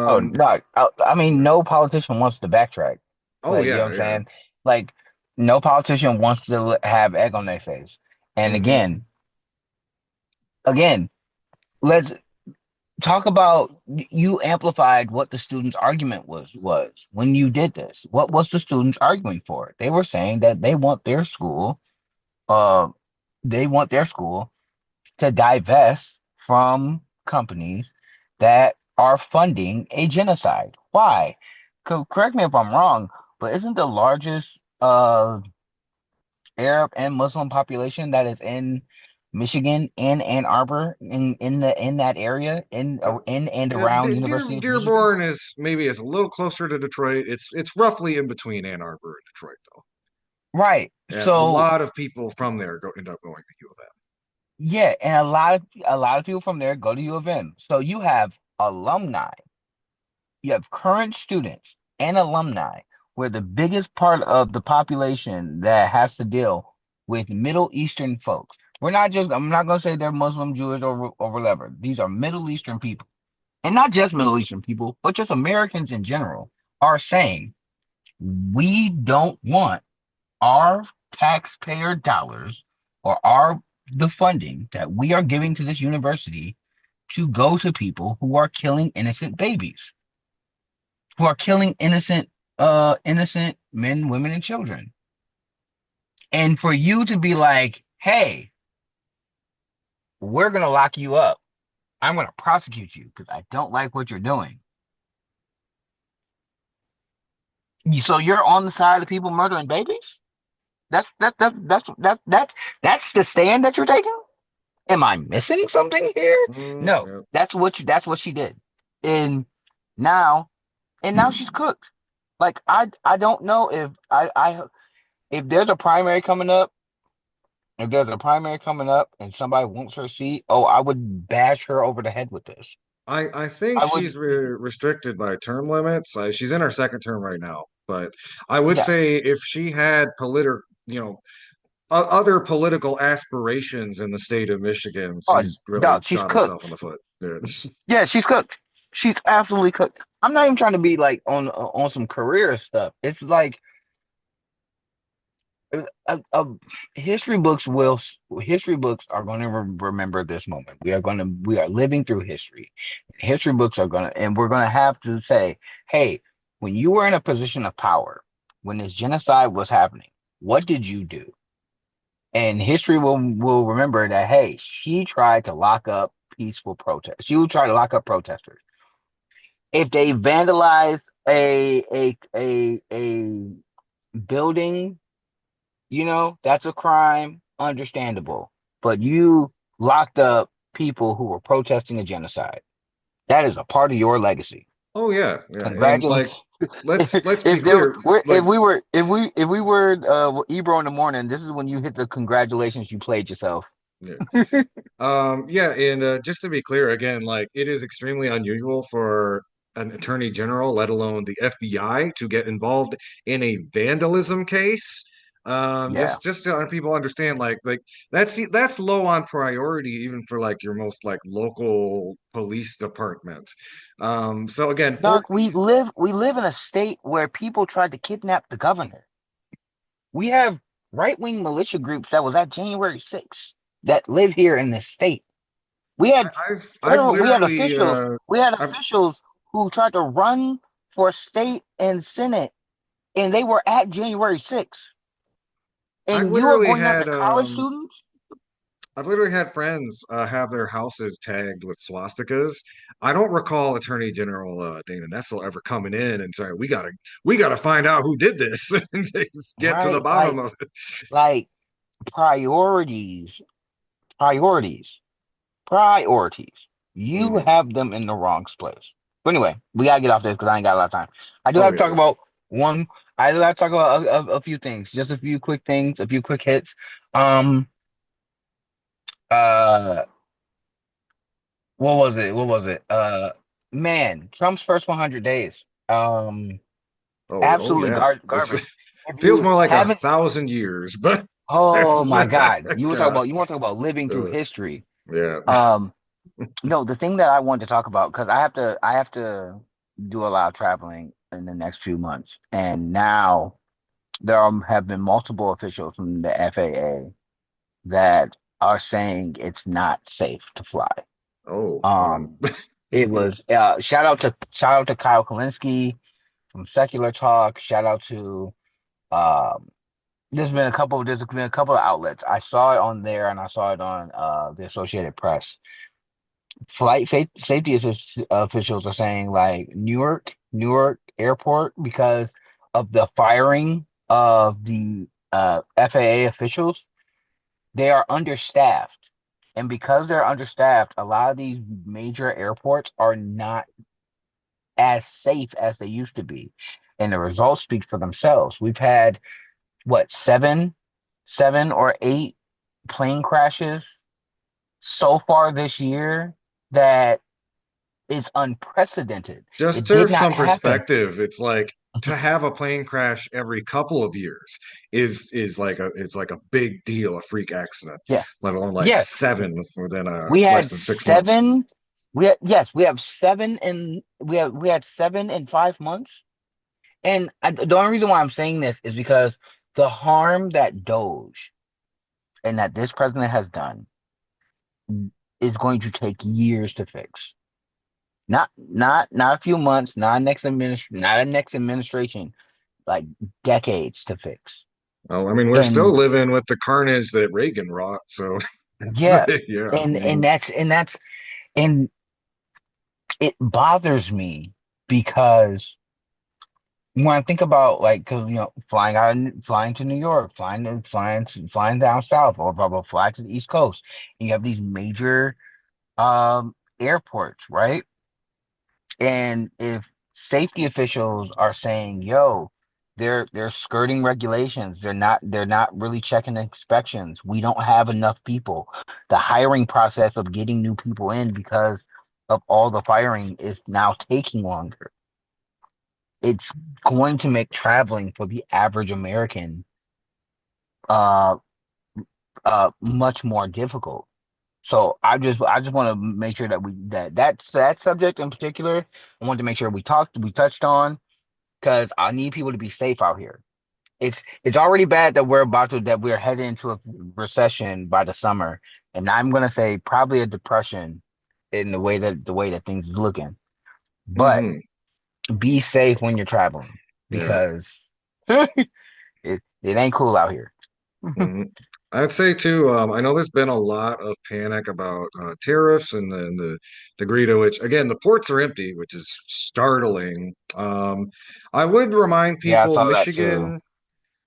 Speaker 2: Oh,
Speaker 1: Um,
Speaker 2: no, I mean, no politician wants to backtrack.
Speaker 1: oh
Speaker 2: Like, you know what
Speaker 1: yeah,
Speaker 2: I'm
Speaker 1: yeah.
Speaker 2: saying? Like, no politician wants to have egg on their face. And
Speaker 1: Hmm.
Speaker 2: again, let's talk about you amplified what the students' argument was when you did this. What was the students arguing for? They were saying that uh, they want their school to divest from companies that are funding a genocide. Why? Correct me if I'm wrong, but isn't the largest Arab and Muslim population that is in Michigan and Ann Arbor in that area
Speaker 1: Uh,
Speaker 2: in and
Speaker 1: yeah,
Speaker 2: around University of Michigan?
Speaker 1: Dearborn is a little closer to Detroit. It's roughly in between Ann Arbor and Detroit, though.
Speaker 2: Right.
Speaker 1: And a
Speaker 2: So
Speaker 1: lot of people from there end up going to U of M.
Speaker 2: yeah, and a lot of people from there go to U of M. So you have alumni, you have current students and alumni, where the biggest part of the population that has to deal with Middle Eastern folks. I'm not going to say they're Muslim, Jewish, or whatever. These are Middle Eastern people. And not just Middle Eastern people, but just Americans in general are saying, we don't want our taxpayer dollars or the funding that we are giving to this university to go to people who are killing innocent babies, who are killing innocent men, women, and children. And for you to be like, hey, we're gonna lock you up. I'm gonna prosecute you because I don't like what you're doing. So you're on the side of people murdering babies? That's the stand that you're taking? Am I missing something here? No,
Speaker 1: Yeah.
Speaker 2: that's what she did. And now now she's cooked. Like I don't know if there's a primary coming up, if there's a primary coming up and somebody wants her seat, oh, I would bash her over the head with this.
Speaker 1: I think
Speaker 2: I would,
Speaker 1: she's restricted by term limits. She's in her second term right now, but I would
Speaker 2: yeah.
Speaker 1: say if she had other political aspirations in the state of Michigan,
Speaker 2: Oh,
Speaker 1: she's really
Speaker 2: dog, she's
Speaker 1: shot herself in
Speaker 2: cooked.
Speaker 1: the foot. Yeah.
Speaker 2: Yeah, she's cooked. She's absolutely cooked. I'm not even trying to be like on some career stuff. It's like uh, history books will history books are going to remember this moment. We are living through history. History books are going to and we're going to have to say, hey, when you were in a position of power, when this genocide was happening, what did you do? And history will remember that, hey, she tried to lock up peaceful protest. She would try to lock up protesters. If they vandalized a building, that's a crime, understandable. But you locked up people who were protesting a genocide. That is a part of your legacy.
Speaker 1: Oh yeah, yeah. And
Speaker 2: Congratulations.
Speaker 1: like let's be
Speaker 2: If there
Speaker 1: clear,
Speaker 2: were
Speaker 1: like
Speaker 2: if we were Ebro in the morning, this is when you hit the congratulations, you played yourself.
Speaker 1: yeah. Yeah, and just to be clear again, like it is extremely unusual for an attorney general, let alone the FBI, to get involved in a vandalism case.
Speaker 2: Yeah.
Speaker 1: Just to people understand, like that's low on priority even for like your most like local police department. So again, for
Speaker 2: Doc, we live in a state where people tried to kidnap the governor. We have right-wing militia groups that was at January 6th that live here in this state. We had
Speaker 1: I've
Speaker 2: we had
Speaker 1: literally
Speaker 2: officials, we had
Speaker 1: I've
Speaker 2: officials who tried to run for state and senate, and they were at January 6th.
Speaker 1: I've
Speaker 2: And you are
Speaker 1: literally
Speaker 2: going after
Speaker 1: had
Speaker 2: college students?
Speaker 1: I've literally had friends have their houses tagged with swastikas. I don't recall Attorney General Dana Nessel ever coming in and saying, we gotta find out who did this and just get to the
Speaker 2: Right?
Speaker 1: bottom of it."
Speaker 2: Like priorities, priorities, priorities. You
Speaker 1: Mhm.
Speaker 2: have them in the wrong place. But anyway, we gotta get off this because I ain't got a lot of time. I do
Speaker 1: Oh
Speaker 2: have to
Speaker 1: yeah,
Speaker 2: talk
Speaker 1: yeah.
Speaker 2: about one. I do have to talk about a few things, just a few quick things, a few quick hits. Um, uh, what was it? What was it? Man, Trump's first 100 days.
Speaker 1: Oh
Speaker 2: Absolutely
Speaker 1: yeah. This
Speaker 2: garbage. If
Speaker 1: feels
Speaker 2: you
Speaker 1: more like a
Speaker 2: haven't,
Speaker 1: thousand years, but
Speaker 2: oh
Speaker 1: it's
Speaker 2: my God,
Speaker 1: yeah.
Speaker 2: you want to talk about living through
Speaker 1: Uh,
Speaker 2: history.
Speaker 1: yeah.
Speaker 2: Um, no, the thing that I wanted to talk about because I have to do a lot of traveling in the next few months, and now there have been multiple officials from the FAA that are saying it's not safe to fly.
Speaker 1: Oh,
Speaker 2: Um, it was shout out to Kyle Kalinske from Secular Talk. Shout out to um, there's been a couple of outlets. I saw it on there and I saw it on the Associated Press. Safety officials are saying like Newark Airport because of the firing of the FAA officials, they are understaffed. And because they're understaffed, a lot of these major airports are not as safe as they used to be. And the results speak for themselves. We've had what, seven or eight plane crashes so far this year that is unprecedented.
Speaker 1: just
Speaker 2: It
Speaker 1: to
Speaker 2: did
Speaker 1: have
Speaker 2: not
Speaker 1: some
Speaker 2: happen.
Speaker 1: perspective, it's like to have a plane crash every couple of years is like a big deal, a freak accident,
Speaker 2: Yeah.
Speaker 1: let alone like
Speaker 2: Yeah.
Speaker 1: seven within
Speaker 2: We
Speaker 1: less
Speaker 2: had
Speaker 1: than 6 months.
Speaker 2: seven. We have seven in we had 7 in 5 months. And the only reason why I'm saying this is because the harm that Doge and that this president has done is going to take years to fix. Not a few months, not a next administration, like decades to fix.
Speaker 1: Well, I mean, we're still
Speaker 2: And
Speaker 1: living with the carnage that Reagan wrought, so it's
Speaker 2: yeah,
Speaker 1: yeah, I
Speaker 2: and
Speaker 1: mean,
Speaker 2: and it bothers me because when I think about like, because flying to New York, flying down south, or blah blah, fly to the East Coast, and you have these major airports, right? And if safety officials are saying, "Yo, they're skirting regulations. They're not really checking inspections. We don't have enough people. The hiring process of getting new people in because of all the firing is now taking longer. It's going to make traveling for the average American uh much more difficult. So I just want to make sure that that subject in particular, I want to make sure we touched on because I need people to be safe out here. It's already bad that we're heading into a recession by the summer, and I'm gonna say probably a depression in the way that things is looking. But
Speaker 1: hmm
Speaker 2: be safe when you're traveling
Speaker 1: yeah.
Speaker 2: because it ain't cool out here.
Speaker 1: hmm I'd say too, I know there's been a lot of panic about tariffs and then the degree to which, again, the ports are empty, which is startling. I would remind
Speaker 2: Yeah, I
Speaker 1: people,
Speaker 2: saw that too.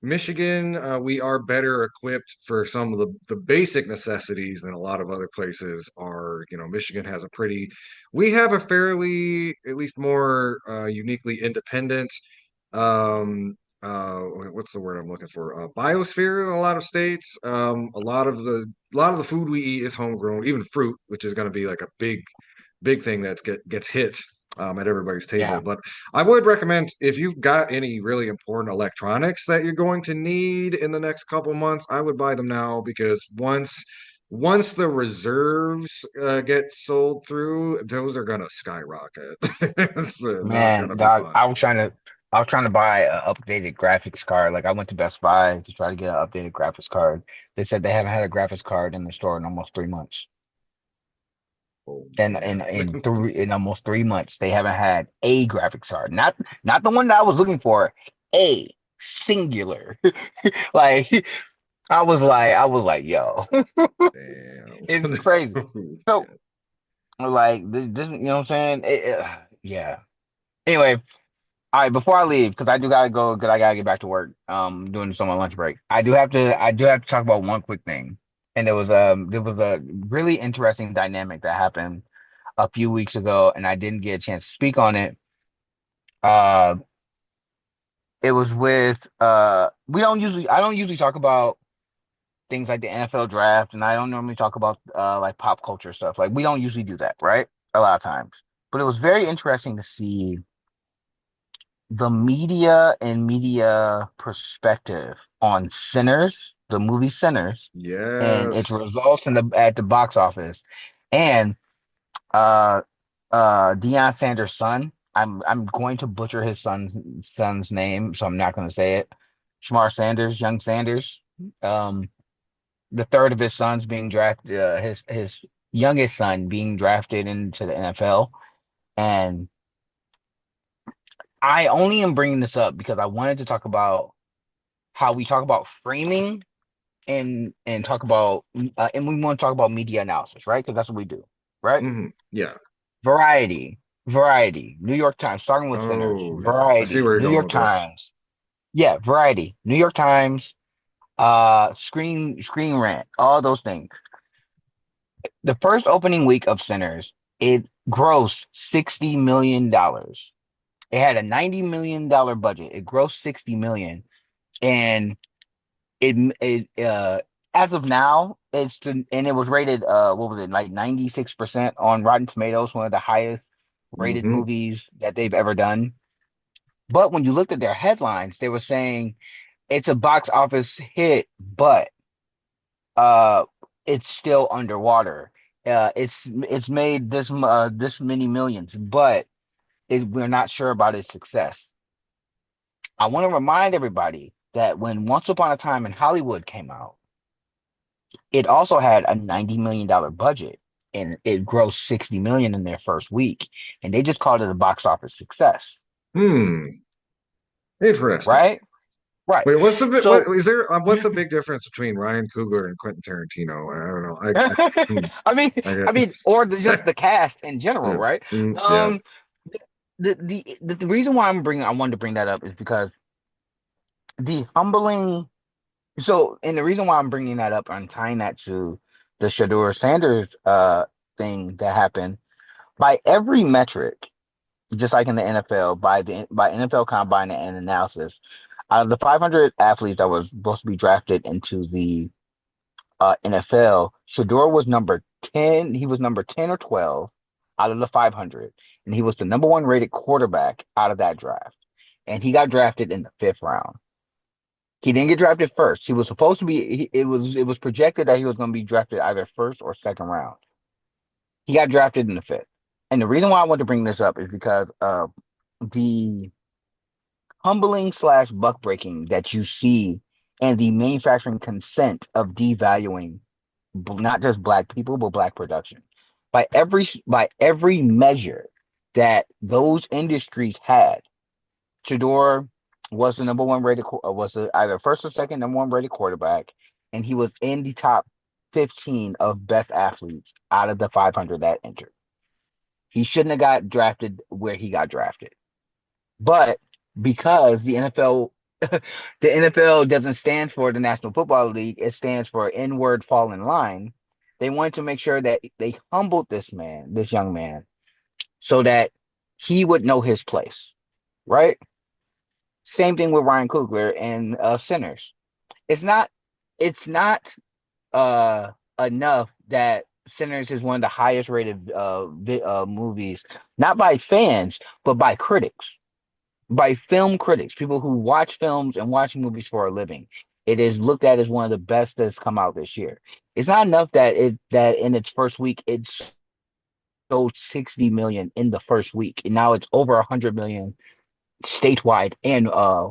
Speaker 1: Michigan, we are better equipped for some of the basic necessities than a lot of other places are. You know, Michigan has we have a fairly, at least more uniquely independent, what's the word I'm looking for? Biosphere in a lot of states. A lot of the food we eat is homegrown, even fruit, which is going to be like a big thing gets hit. at everybody's table.
Speaker 2: Yeah,
Speaker 1: But I would recommend if you've got any really important electronics that you're going to need in the next couple months, I would buy them now because once the reserves get sold through, those are gonna skyrocket. It's not gonna
Speaker 2: man,
Speaker 1: be
Speaker 2: dog.
Speaker 1: fun.
Speaker 2: I was trying to buy an updated graphics card. Like I went to Best Buy to try to get an updated graphics card. They said they haven't had a graphics card in the store in almost 3 months.
Speaker 1: Oh
Speaker 2: And in
Speaker 1: man.
Speaker 2: in three in almost 3 months, they haven't had a graphics card. Not the one that I was looking for, a singular. Like I was like, yo,
Speaker 1: Damn.
Speaker 2: it's crazy.
Speaker 1: Oh,
Speaker 2: So
Speaker 1: shit.
Speaker 2: like this, you know what I'm saying? Yeah. Anyway, all right, before I leave, because I do gotta go, because I gotta get back to work. Doing this on my lunch break. I do have to talk about one quick thing. And there was a really interesting dynamic that happened a few weeks ago, and I didn't get a chance to speak on it. Uh, it was with I don't usually talk about things like the NFL draft, and I don't normally talk about like pop culture stuff. Like we don't usually do that, right? A lot of times. But it was very interesting to see the media and media perspective on Sinners, the movie Sinners, and its
Speaker 1: Yes.
Speaker 2: results at the box office. And uh Deion Sanders' son. I'm going to butcher his son's name, so I'm not going to say it. Shamar Sanders, young Sanders. Um, the third of his sons being drafted, his youngest son being drafted into the NFL. And I only am bringing this up because I wanted to talk about how we talk about framing and talk about and we want to talk about media analysis, right? Because that's what we do, right?
Speaker 1: Yeah.
Speaker 2: Variety, New York Times, starting with Sinners,
Speaker 1: Oh yeah. I see
Speaker 2: Variety,
Speaker 1: where you're
Speaker 2: New
Speaker 1: going
Speaker 2: York
Speaker 1: with this.
Speaker 2: Times, yeah, Variety, New York Times, Screen Rant, all those things. The first opening week of Sinners, it grossed $60 million. It had a $90 million budget. It grossed 60 million, and it as of now, and it was rated what was it, like 96% on Rotten Tomatoes, one of the highest rated
Speaker 1: Hmm.
Speaker 2: movies that they've ever done. But when you looked at their headlines, they were saying it's a box office hit, but uh, it's still underwater. It's made this many millions, but we're not sure about its success. I want to remind everybody that when Once Upon a Time in Hollywood came out, it also had a $90 million budget, and it grossed 60 million in their first week, and they just called it a box office success,
Speaker 1: Hmm. Interesting.
Speaker 2: right? Right.
Speaker 1: Wait, what's the bit? What
Speaker 2: So
Speaker 1: is there? What's the big difference between Ryan Coogler and Quentin Tarantino? I don't know. Hmm,
Speaker 2: I mean,
Speaker 1: I
Speaker 2: I
Speaker 1: get.
Speaker 2: mean, or just the cast in general,
Speaker 1: Yeah.
Speaker 2: right?
Speaker 1: Yeah.
Speaker 2: Um, the reason why I wanted to bring that up is because the humbling. So, and the reason why I'm bringing that up, I'm tying that to the Shador Sanders thing that happened by every metric, just like in the NFL, by NFL Combine and analysis. Out of the 500 athletes that was supposed to be drafted into the NFL, Shador was number 10. He was number 10 or 12 out of the 500, and he was the number one rated quarterback out of that draft. And he got drafted in the fifth round. He didn't get drafted first. He was supposed to be. It was projected that he was going to be drafted either first or second round. He got drafted in the fifth. And the reason why I want to bring this up is because of the humbling slash buck breaking that you see and the manufacturing consent of devaluing not just black people but black production by every measure that those industries had. Chador was the number one rated was the either first or second number one rated quarterback, and he was in the top 15 of best athletes out of the 500 that entered. He shouldn't have got drafted where he got drafted. But because the NFL doesn't stand for the National Football League, it stands for inward fall in line. They wanted to make sure that they humbled this young man, so that he would know his place, right? Same thing with Ryan Coogler and Sinners. It's not it's not enough that Sinners is one of the highest rated movies, not by fans, but by critics, by film critics, people who watch films and watch movies for a living. It is looked at as one of the best that's come out this year. It's not enough that in its first week it sold 60 million in the first week, and now it's over 100 million statewide and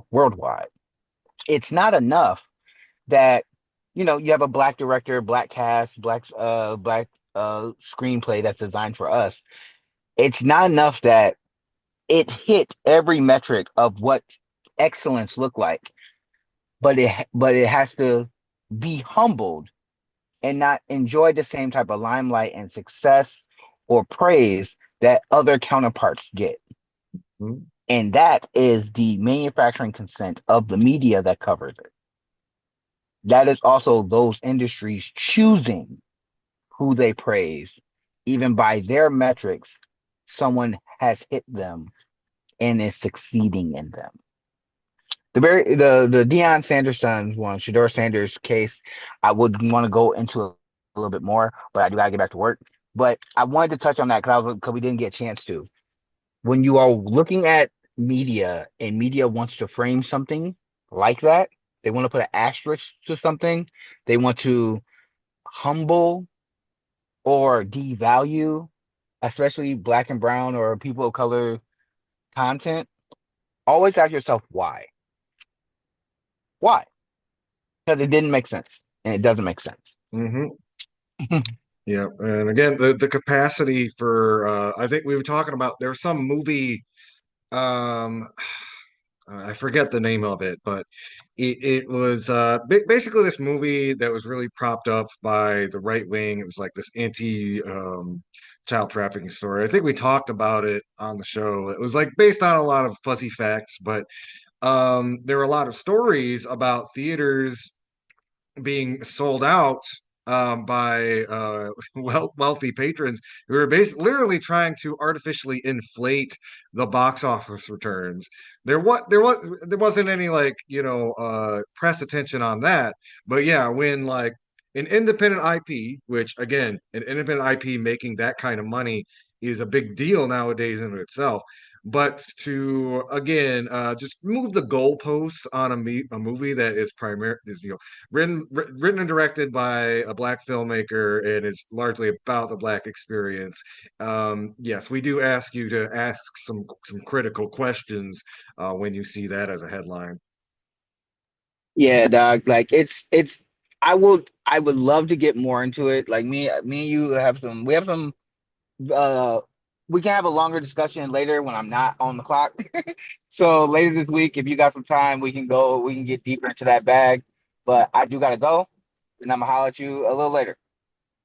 Speaker 2: worldwide. It's not enough that you have a black director, black cast, black screenplay that's designed for us. It's not enough that it hit every metric of what excellence look like, but it has to be humbled and not enjoy the same type of limelight and success or praise that other counterparts get.
Speaker 1: Mhm.
Speaker 2: And that is the manufacturing consent of the media that covers it. That is also those industries choosing who they praise, even by their metrics. Someone has hit them and is succeeding in them. The Deion Sanders sons one, Shador Sanders case, I would want to go into a little bit more, but I do gotta get back to work. But I wanted to touch on that because we didn't get a chance to. When you are looking at media and media wants to frame something like that, they want to put an asterisk to something, they want to humble or devalue, especially black and brown or people of color content. Always ask yourself why. Why? Because it didn't make sense, and it doesn't make sense.
Speaker 1: Mhm. Yeah, and again, the capacity for I think we were talking about there's some movie um I forget the name of it, but it was basically this movie that was really propped up by the right wing. It was like this anti child trafficking story. I think we talked about it on the show. It was like based on a lot of fuzzy facts, but there were a lot of stories about theaters being sold out by wealthy patrons who were basically literally trying to artificially inflate the box office returns. There wasn't any like press attention on that, but yeah, when like an independent IP, which again, an independent IP making that kind of money is a big deal nowadays in itself. But to again just move the goalposts on a movie that is primary is written and directed by a black filmmaker and is largely about the black experience. Yes, we do ask you to ask some critical questions when you see that as a headline.
Speaker 2: Yeah, dog. Like it's. I would love to get more into it. Like me and you have some. We have some. Uh, we can have a longer discussion later when I'm not on the clock. So later this week, if you got some time, we can go. We can get deeper into that bag. But I do gotta go, and I'm gonna holler at you a little later.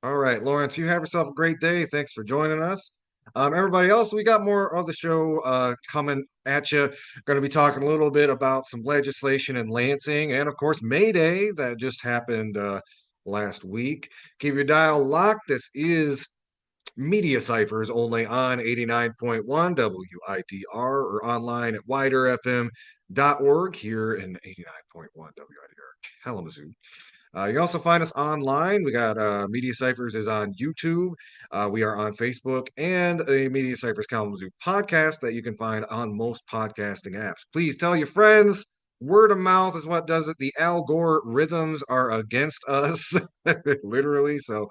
Speaker 1: All right, Lawrence, you have yourself a great day. Thanks for joining us. Everybody else, we got more of the show coming at you. Going to be talking a little bit about some legislation in Lansing and, of course, May Day that just happened last week. Keep your dial locked. This is Media Cyphers only on 89.1 WIDR or online at widerfm.org here in 89.1 WIDR Kalamazoo. You can also find us online. We got Media Ciphers is on YouTube. We are on Facebook and a Media Ciphers Kalamazoo podcast that you can find on most podcasting apps. Please tell your friends. Word of mouth is what does it. The Al Gore rhythms are against us, literally. So,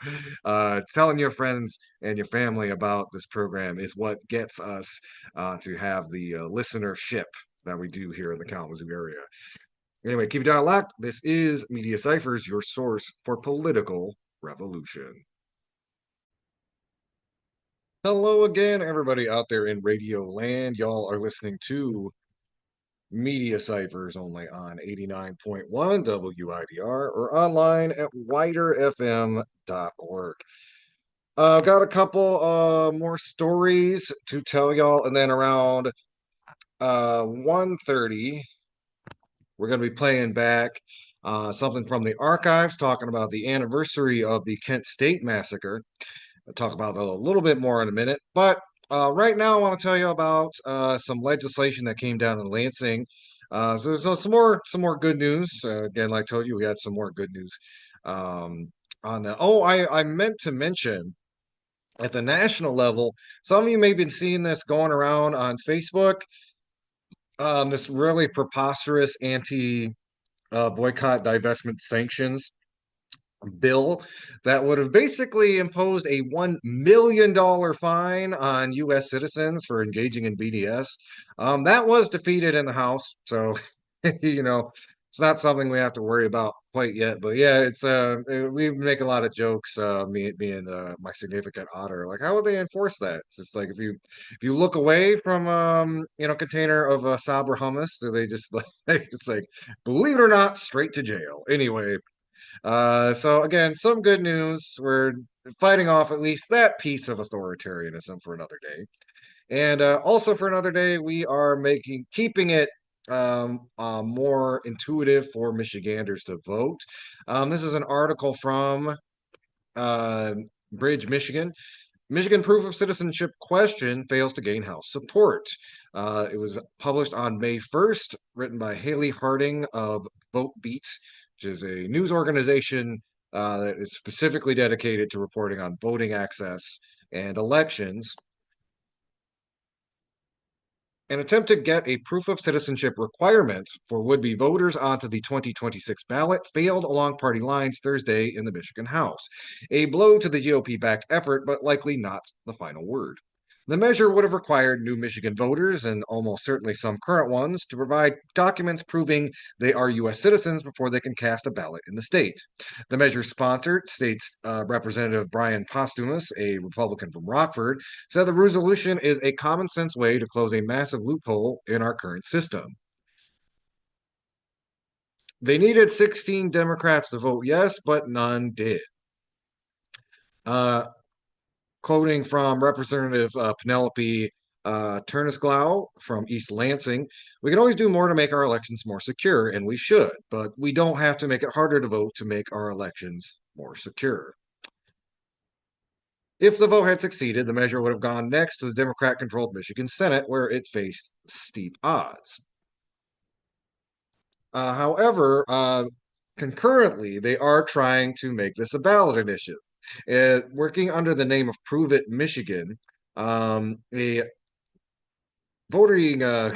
Speaker 1: telling your friends and your family about this program is what gets us to have the listenership that we do here in the Kalamazoo area. Anyway, keep your dial locked. This is Media Ciphers, your source for political revolution. Hello again, everybody out there in radio land. Y'all are listening to Media Ciphers only on 89.1 WIDR or online at widerfm.org. I've got a couple more stories to tell y'all, and then around 1:30 we're going to be playing back something from the archives talking about the anniversary of the Kent State Massacre. I'll talk about that a little bit more in a minute. But right now, I want to tell you about some legislation that came down in Lansing. So some more good news. Again, like I told you, we got some more good news. on that. Oh, I meant to mention at the national level, some of you may have been seeing this going around on Facebook. This really preposterous anti boycott, divestment, sanctions bill that would have basically imposed a $1 million fine on U.S. citizens for engaging in BDS. That was defeated in the House, so you know it's not something we have to worry about quite yet. But yeah, it's we make a lot of jokes. Me being my significant otter, like how would they enforce that? It's just like if you look away from container of Sabra hummus, do they just like it's like believe it or not, straight to jail? Anyway, so again, some good news. We're fighting off at least that piece of authoritarianism for another day. And also for another day, we are keeping it more intuitive for Michiganders to vote. This is an article from uh, Bridge, Michigan. Michigan proof of citizenship question fails to gain House support. It was published on May 1st, written by Haley Harding of Vote Beat, which is a news organization that is specifically dedicated to reporting on voting access and elections. An attempt to get a proof of citizenship requirement for would-be voters onto the 2026 ballot failed along party lines Thursday in the Michigan House. A blow to the GOP-backed effort, but likely not the final word. The measure would have required new Michigan voters, and almost certainly some current ones, to provide documents proving they are U.S. citizens before they can cast a ballot in the state. The measure sponsored, states Representative Brian Postumus, a Republican from Rockford, said the resolution is a common sense way to close a massive loophole in our current system. They needed 16 Democrats to vote yes, but none did. Uh, Quoting from Representative Penelope Turnisglau from East Lansing, we can always do more to make our elections more secure, and we should, but we don't have to make it harder to vote to make our elections more secure. If the vote had succeeded, the measure would have gone next to the Democrat controlled Michigan Senate, where it faced steep odds. However, concurrently, they are trying to make this a ballot initiative. Working under the name of Prove It Michigan, a voting a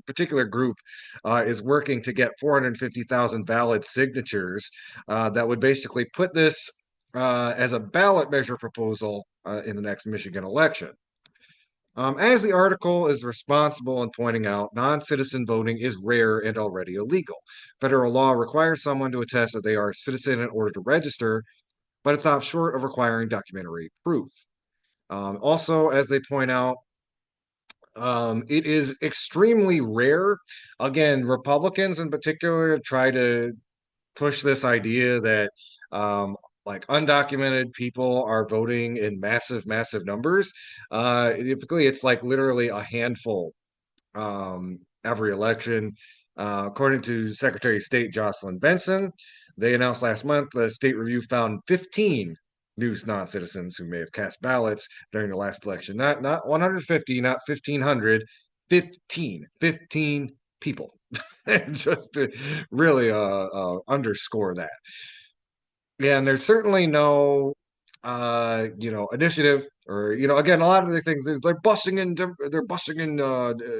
Speaker 1: particular group is working to get 450,000 valid signatures that would basically put this as a ballot measure proposal in the next Michigan election. As the article is responsible in pointing out, non-citizen voting is rare and already illegal. Federal law requires someone to attest that they are a citizen in order to register, but it's not short of requiring documentary proof. Also, as they point out, it is extremely rare. Again, Republicans in particular try to push this idea that like undocumented people are voting in massive, massive numbers. Typically, it's like literally a handful every election. According to Secretary of State Jocelyn Benson, they announced last month the state review found 15 new non-citizens who may have cast ballots during the last election. Not 150, not 1,500, 15 people. Just to really underscore that. Yeah, and there's certainly no initiative or again a lot of the things they're busing in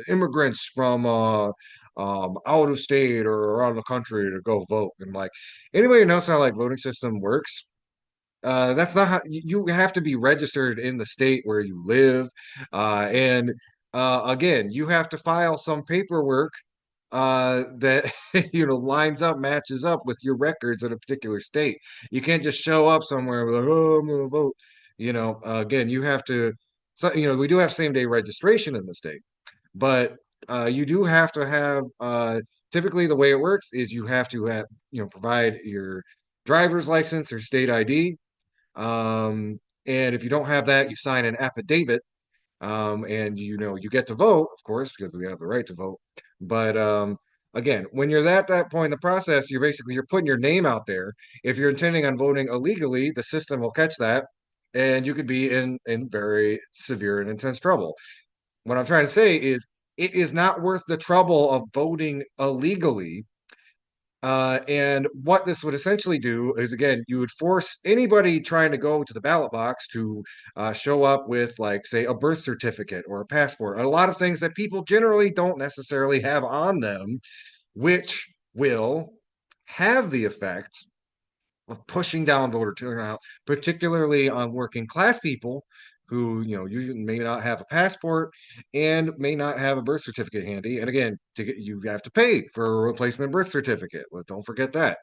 Speaker 1: immigrants from out of state or around the country to go vote. And like anybody who knows how like voting system works, that's not how you have to be registered in the state where you live. And again, you have to file some paperwork that lines up, matches up with your records in a particular state. You can't just show up somewhere and be like, oh, I'm gonna vote. Again, you have to. So we do have same day registration in the state, but you do have to have. Typically, the way it works is you have to have provide your driver's license or state ID. And if you don't have that, you sign an affidavit, and you get to vote, of course, because we have the right to vote. But again, when you're at that point in the process, you're putting your name out there. If you're intending on voting illegally, the system will catch that, and you could be in very severe and intense trouble. What I'm trying to say is, it is not worth the trouble of voting illegally And what this would essentially do is, again, you would force anybody trying to go to the ballot box to show up with, like, say, a birth certificate or a passport, a lot of things that people generally don't necessarily have on them, which will have the effect of pushing down voter turnout, particularly on working class people who, usually may not have a passport and may not have a birth certificate handy. And again, you have to pay for a replacement birth certificate. Well, don't forget that.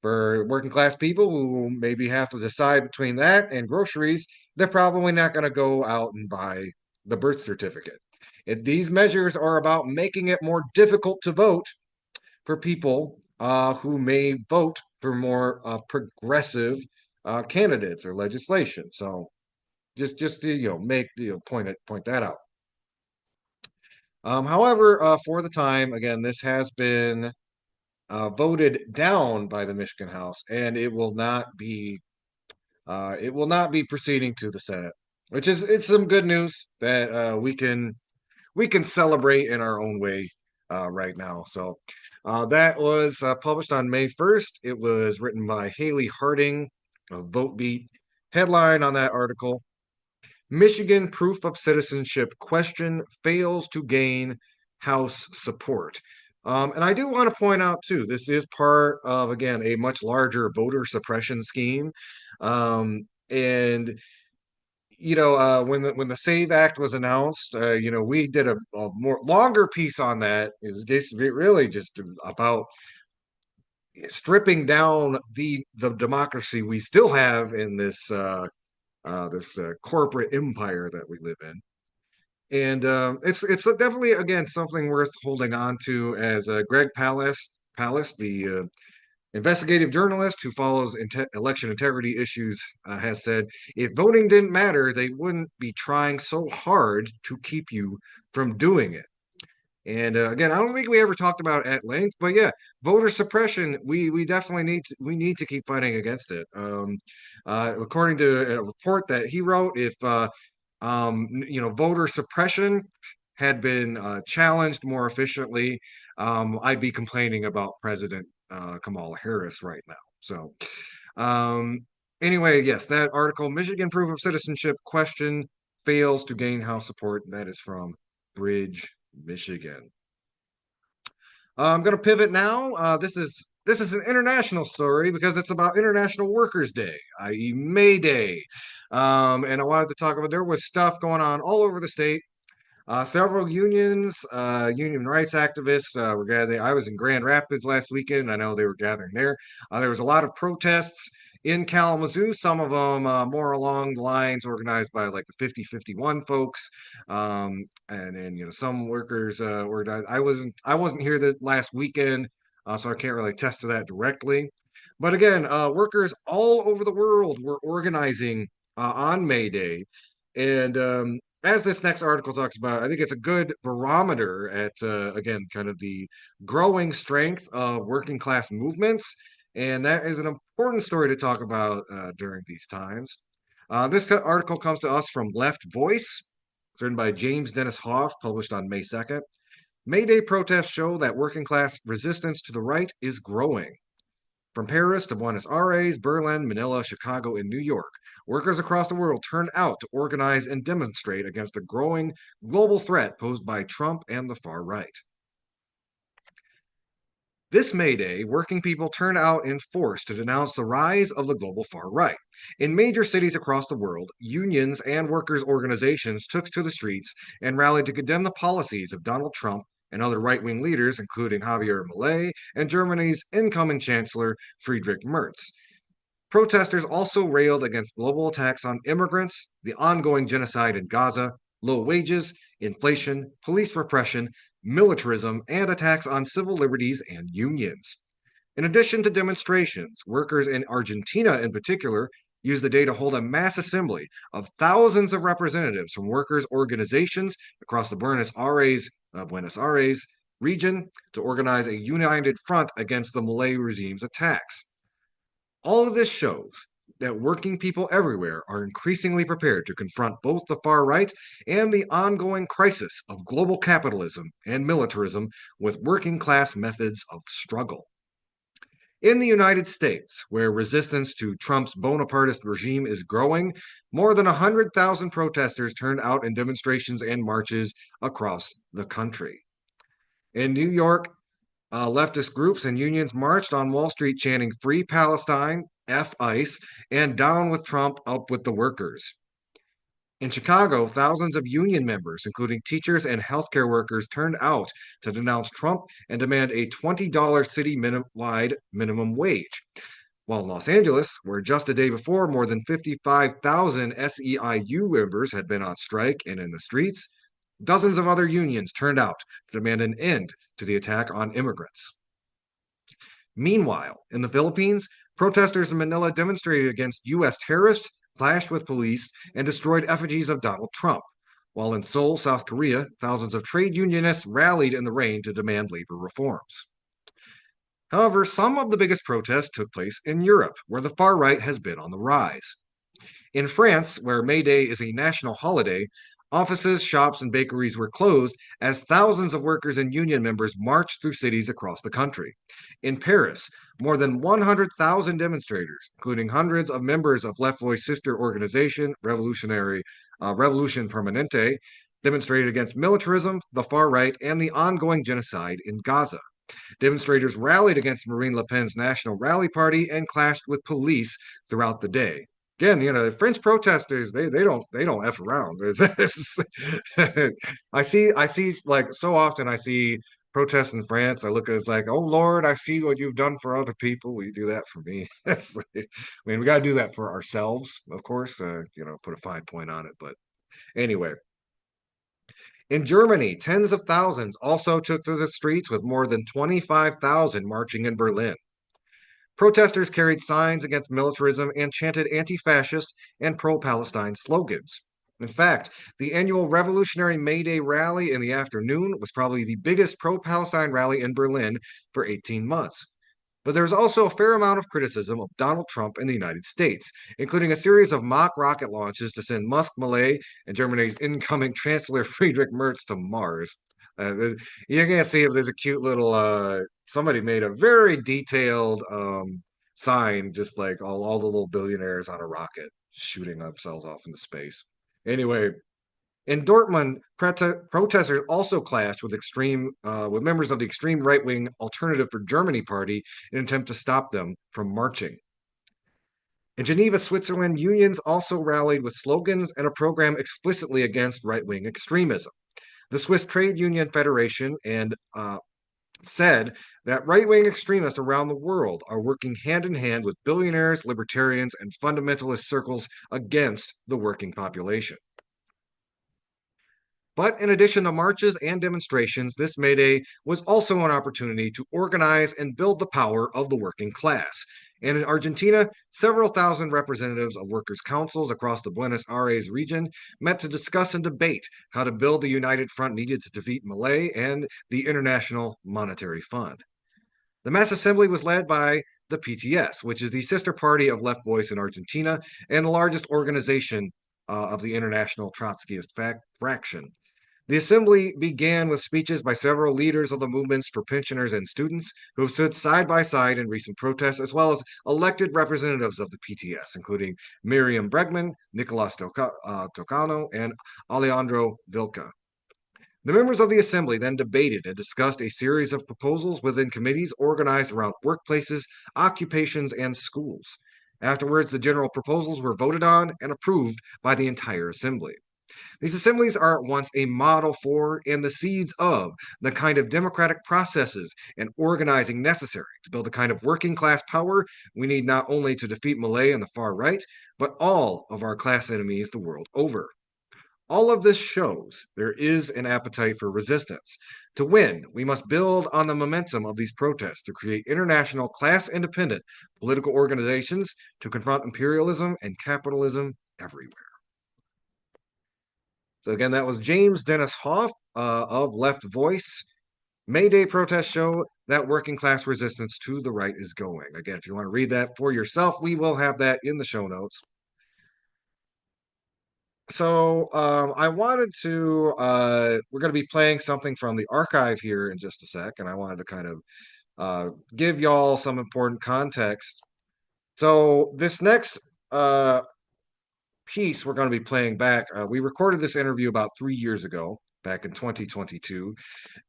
Speaker 1: For working class people who maybe have to decide between that and groceries, they're probably not going to go out and buy the birth certificate. These measures are about making it more difficult to vote for people who may vote for more progressive candidates or legislation. So just to make point that out. However, for the time, again, this has been voted down by the Michigan House, and it will not be proceeding to the Senate, which is it's some good news that we can celebrate in our own way right now. So that was published on May 1st. It was written by Haley Harding of VoteBeat. Headline on that article: Michigan proof of citizenship question fails to gain House support. And I do want to point out, too, this is part of, again, a much larger voter suppression scheme. And when the Save Act was announced, we did a more longer piece on that. It's really just about stripping down the democracy we still have in this corporate empire that we live in. And it's definitely, again, something worth holding on to, as Greg Palast, the investigative journalist who follows election integrity issues, has said, if voting didn't matter, they wouldn't be trying so hard to keep you from doing it. And again, I don't think we ever talked about it at length, but yeah, voter suppression, we definitely need to keep fighting against it. According to a report that he wrote, if voter suppression had been challenged more efficiently, I'd be complaining about President Kamala Harris right now. So, um, anyway, yes, that article, Michigan proof of citizenship question fails to gain House support. That is from Bridge, Michigan. I'm going to pivot now. This is an international story because it's about International Workers' Day, i.e., May Day. And I wanted to talk about, there was stuff going on all over the state. Several unions, union rights activists were gathering. I was in Grand Rapids last weekend. I know they were gathering there. There was a lot of protests in Kalamazoo, some of them more along the lines organized by, like, the 5051 folks. And then, some workers were. I wasn't here the last weekend, so I can't really attest to that directly. But again, workers all over the world were organizing on May Day. And as this next article talks about, I think it's a good barometer at, again, kind of the growing strength of working class movements. And that is an important story to talk about during these times. This article comes to us from LeftVoice. It's written by James Dennis Hoff, published on May 2nd. May Day protests show that working class resistance to the right is growing. From Paris to Buenos Aires, Berlin, Manila, Chicago, and New York, workers across the world turned out to organize and demonstrate against the growing global threat posed by Trump and the far right. This May Day, working people turned out in force to denounce the rise of the global far right. In major cities across the world, unions and workers' organizations took to the streets and rallied to condemn the policies of Donald Trump and other right-wing leaders, including Javier Milei and Germany's incoming Chancellor Friedrich Merz. Protesters also railed against global attacks on immigrants, the ongoing genocide in Gaza, low wages, inflation, police repression, militarism, and attacks on civil liberties and unions. In addition to demonstrations, workers in Argentina in particular used the day to hold a mass assembly of thousands of representatives from workers' organizations across the Buenos Aires region to organize a united front against the Milei regime's attacks. All of this shows that working people everywhere are increasingly prepared to confront both the far right and the ongoing crisis of global capitalism and militarism with working class methods of struggle. In the United States, where resistance to Trump's Bonapartist regime is growing, more than 100,000 protesters turned out in demonstrations and marches across the country. In New York, leftist groups and unions marched on Wall Street chanting Free Palestine, F ICE, and Down with Trump, Up with the Workers. In Chicago, thousands of union members, including teachers and healthcare workers, turned out to denounce Trump and demand a $20 city-wide minimum wage. While in Los Angeles, where just a day before more than 55,000 SEIU members had been on strike and in the streets, dozens of other unions turned out to demand an end to the attack on immigrants. Meanwhile, in the Philippines, protesters in Manila demonstrated against U.S. terrorists, clashed with police, and destroyed effigies of Donald Trump. While in Seoul, South Korea, thousands of trade unionists rallied in the rain to demand labor reforms. However, some of the biggest protests took place in Europe, where the far right has been on the rise. In France, where May Day is a national holiday, offices, shops, and bakeries were closed as thousands of workers and union members marched through cities across the country. In Paris, more than 100,000 demonstrators, including hundreds of members of LeftVoice sister organization Revolution Permanente, demonstrated against militarism, the far right, and the ongoing genocide in Gaza. Demonstrators rallied against Marine Le Pen's National Rally Party and clashed with police throughout the day. Again, French protesters, they don't F around. I see like so often I see protests in France. I look at it, it's like, oh Lord, I see what you've done for other people. Will you do that for me? I mean, we gotta do that for ourselves, of course. Put a fine point on it. But anyway, in Germany, tens of thousands also took to the streets with more than 25,000 marching in Berlin. Protesters carried signs against militarism and chanted anti fascist and pro Palestine slogans. In fact, the annual Revolutionary May Day rally in the afternoon was probably the biggest pro Palestine rally in Berlin for 18 months. But there's also a fair amount of criticism of Donald Trump in the United States, including a series of mock rocket launches to send Musk, Malay, and Germany's incoming Chancellor Friedrich Merz to Mars. You can see if there's a cute little somebody made a very detailed sign, just like all the little billionaires on a rocket shooting themselves off into space. Anyway, in Dortmund, protesters also clashed with members of the extreme right-wing Alternative for Germany party in an attempt to stop them from marching. In Geneva, Switzerland, unions also rallied with slogans and a program explicitly against right-wing extremism. The Swiss Trade Union Federation said that right-wing extremists around the world are working hand in hand with billionaires, libertarians, and fundamentalist circles against the working population. But in addition to marches and demonstrations, this May Day was also an opportunity to organize and build the power of the working class. And in Argentina, several thousand representatives of workers' councils across the Buenos Aires region met to discuss and debate how to build the united front needed to defeat Milei and the International Monetary Fund. The mass assembly was led by the PTS, which is the sister party of LeftVoice in Argentina and the largest organization of the international Trotskyist fraction. The assembly began with speeches by several leaders of the movements for pensioners and students who have stood side by side in recent protests, as well as elected representatives of the PTS, including Miriam Bregman, Nicolas Tocano, and Alejandro Vilca. The members of the assembly then debated and discussed a series of proposals within committees organized around workplaces, occupations, and schools. Afterwards, the general proposals were voted on and approved by the entire assembly. These assemblies are at once a model for and the seeds of the kind of democratic processes and organizing necessary to build the kind of working class power we need not only to defeat Malay and the far right, but all of our class enemies the world over. All of this shows there is an appetite for resistance. To win, we must build on the momentum of these protests to create international class independent political organizations to confront imperialism and capitalism everywhere. So again, that was James Dennis Hoff of LeftVoice. May Day protests show that working class resistance to the right is going. Again, if you want to read that for yourself, we will have that in the show notes. So I wanted to, we're going to be playing something from the archive here in just a sec, and I wanted to kind of give y'all some important context. So this next uh, piece we're going to be playing back, we recorded this interview about 3 years ago, back in 2022,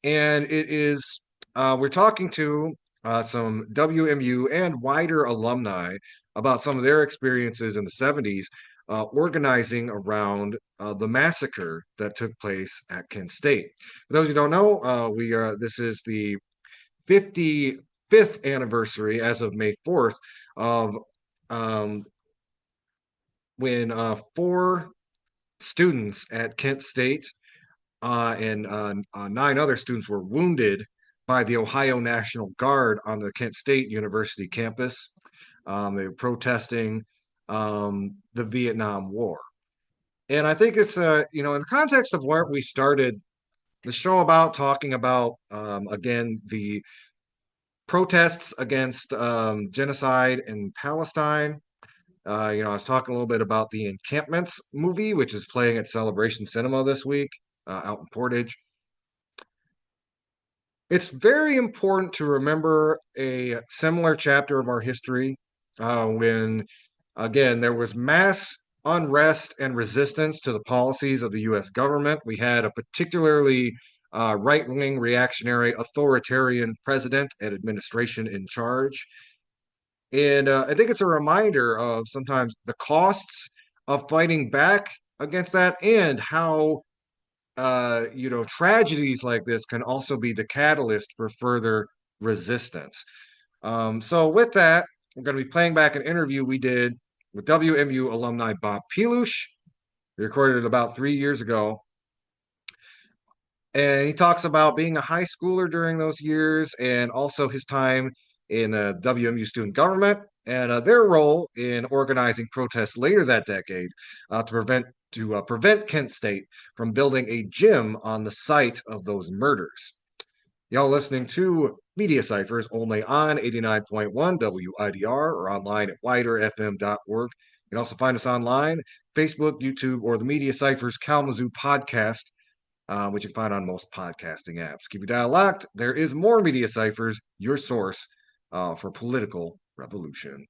Speaker 1: and it is we're talking to some WMU and wider alumni about some of their experiences in the 70s organizing around the massacre that took place at Kent State. For those who don't know, we are this is the 55th anniversary as of May 4th of um, when four students at Kent State and nine other students were wounded by the Ohio National Guard on the Kent State University campus. They were protesting the Vietnam War. And I think it's, in the context of where we started the show about talking about, again, the protests against genocide in Palestine. I was talking a little bit about the Encampments movie, which is playing at Celebration Cinema this week out in Portage. It's very important to remember a similar chapter of our history when, again, there was mass unrest and resistance to the policies of the US government. We had a particularly right wing, reactionary, authoritarian president and administration in charge. And I think it's a reminder of sometimes the costs of fighting back against that and how tragedies like this can also be the catalyst for further resistance. So with that, we're going to be playing back an interview we did with WMU alumni Bob Pilush. We recorded it about 3 years ago. And he talks about being a high schooler during those years and also his time in WMU student government and their role in organizing protests later that decade to prevent Kent State from building a gym on the site of those murders. Y'all listening to Media Cyphers only on 89.1 WIDR or online at widerfm.org. You can also find us online, Facebook, YouTube, or the Media Cyphers Kalamazoo podcast, which you can find on most podcasting apps. Keep your dial locked. There is more Media Cyphers, your source for political revolution.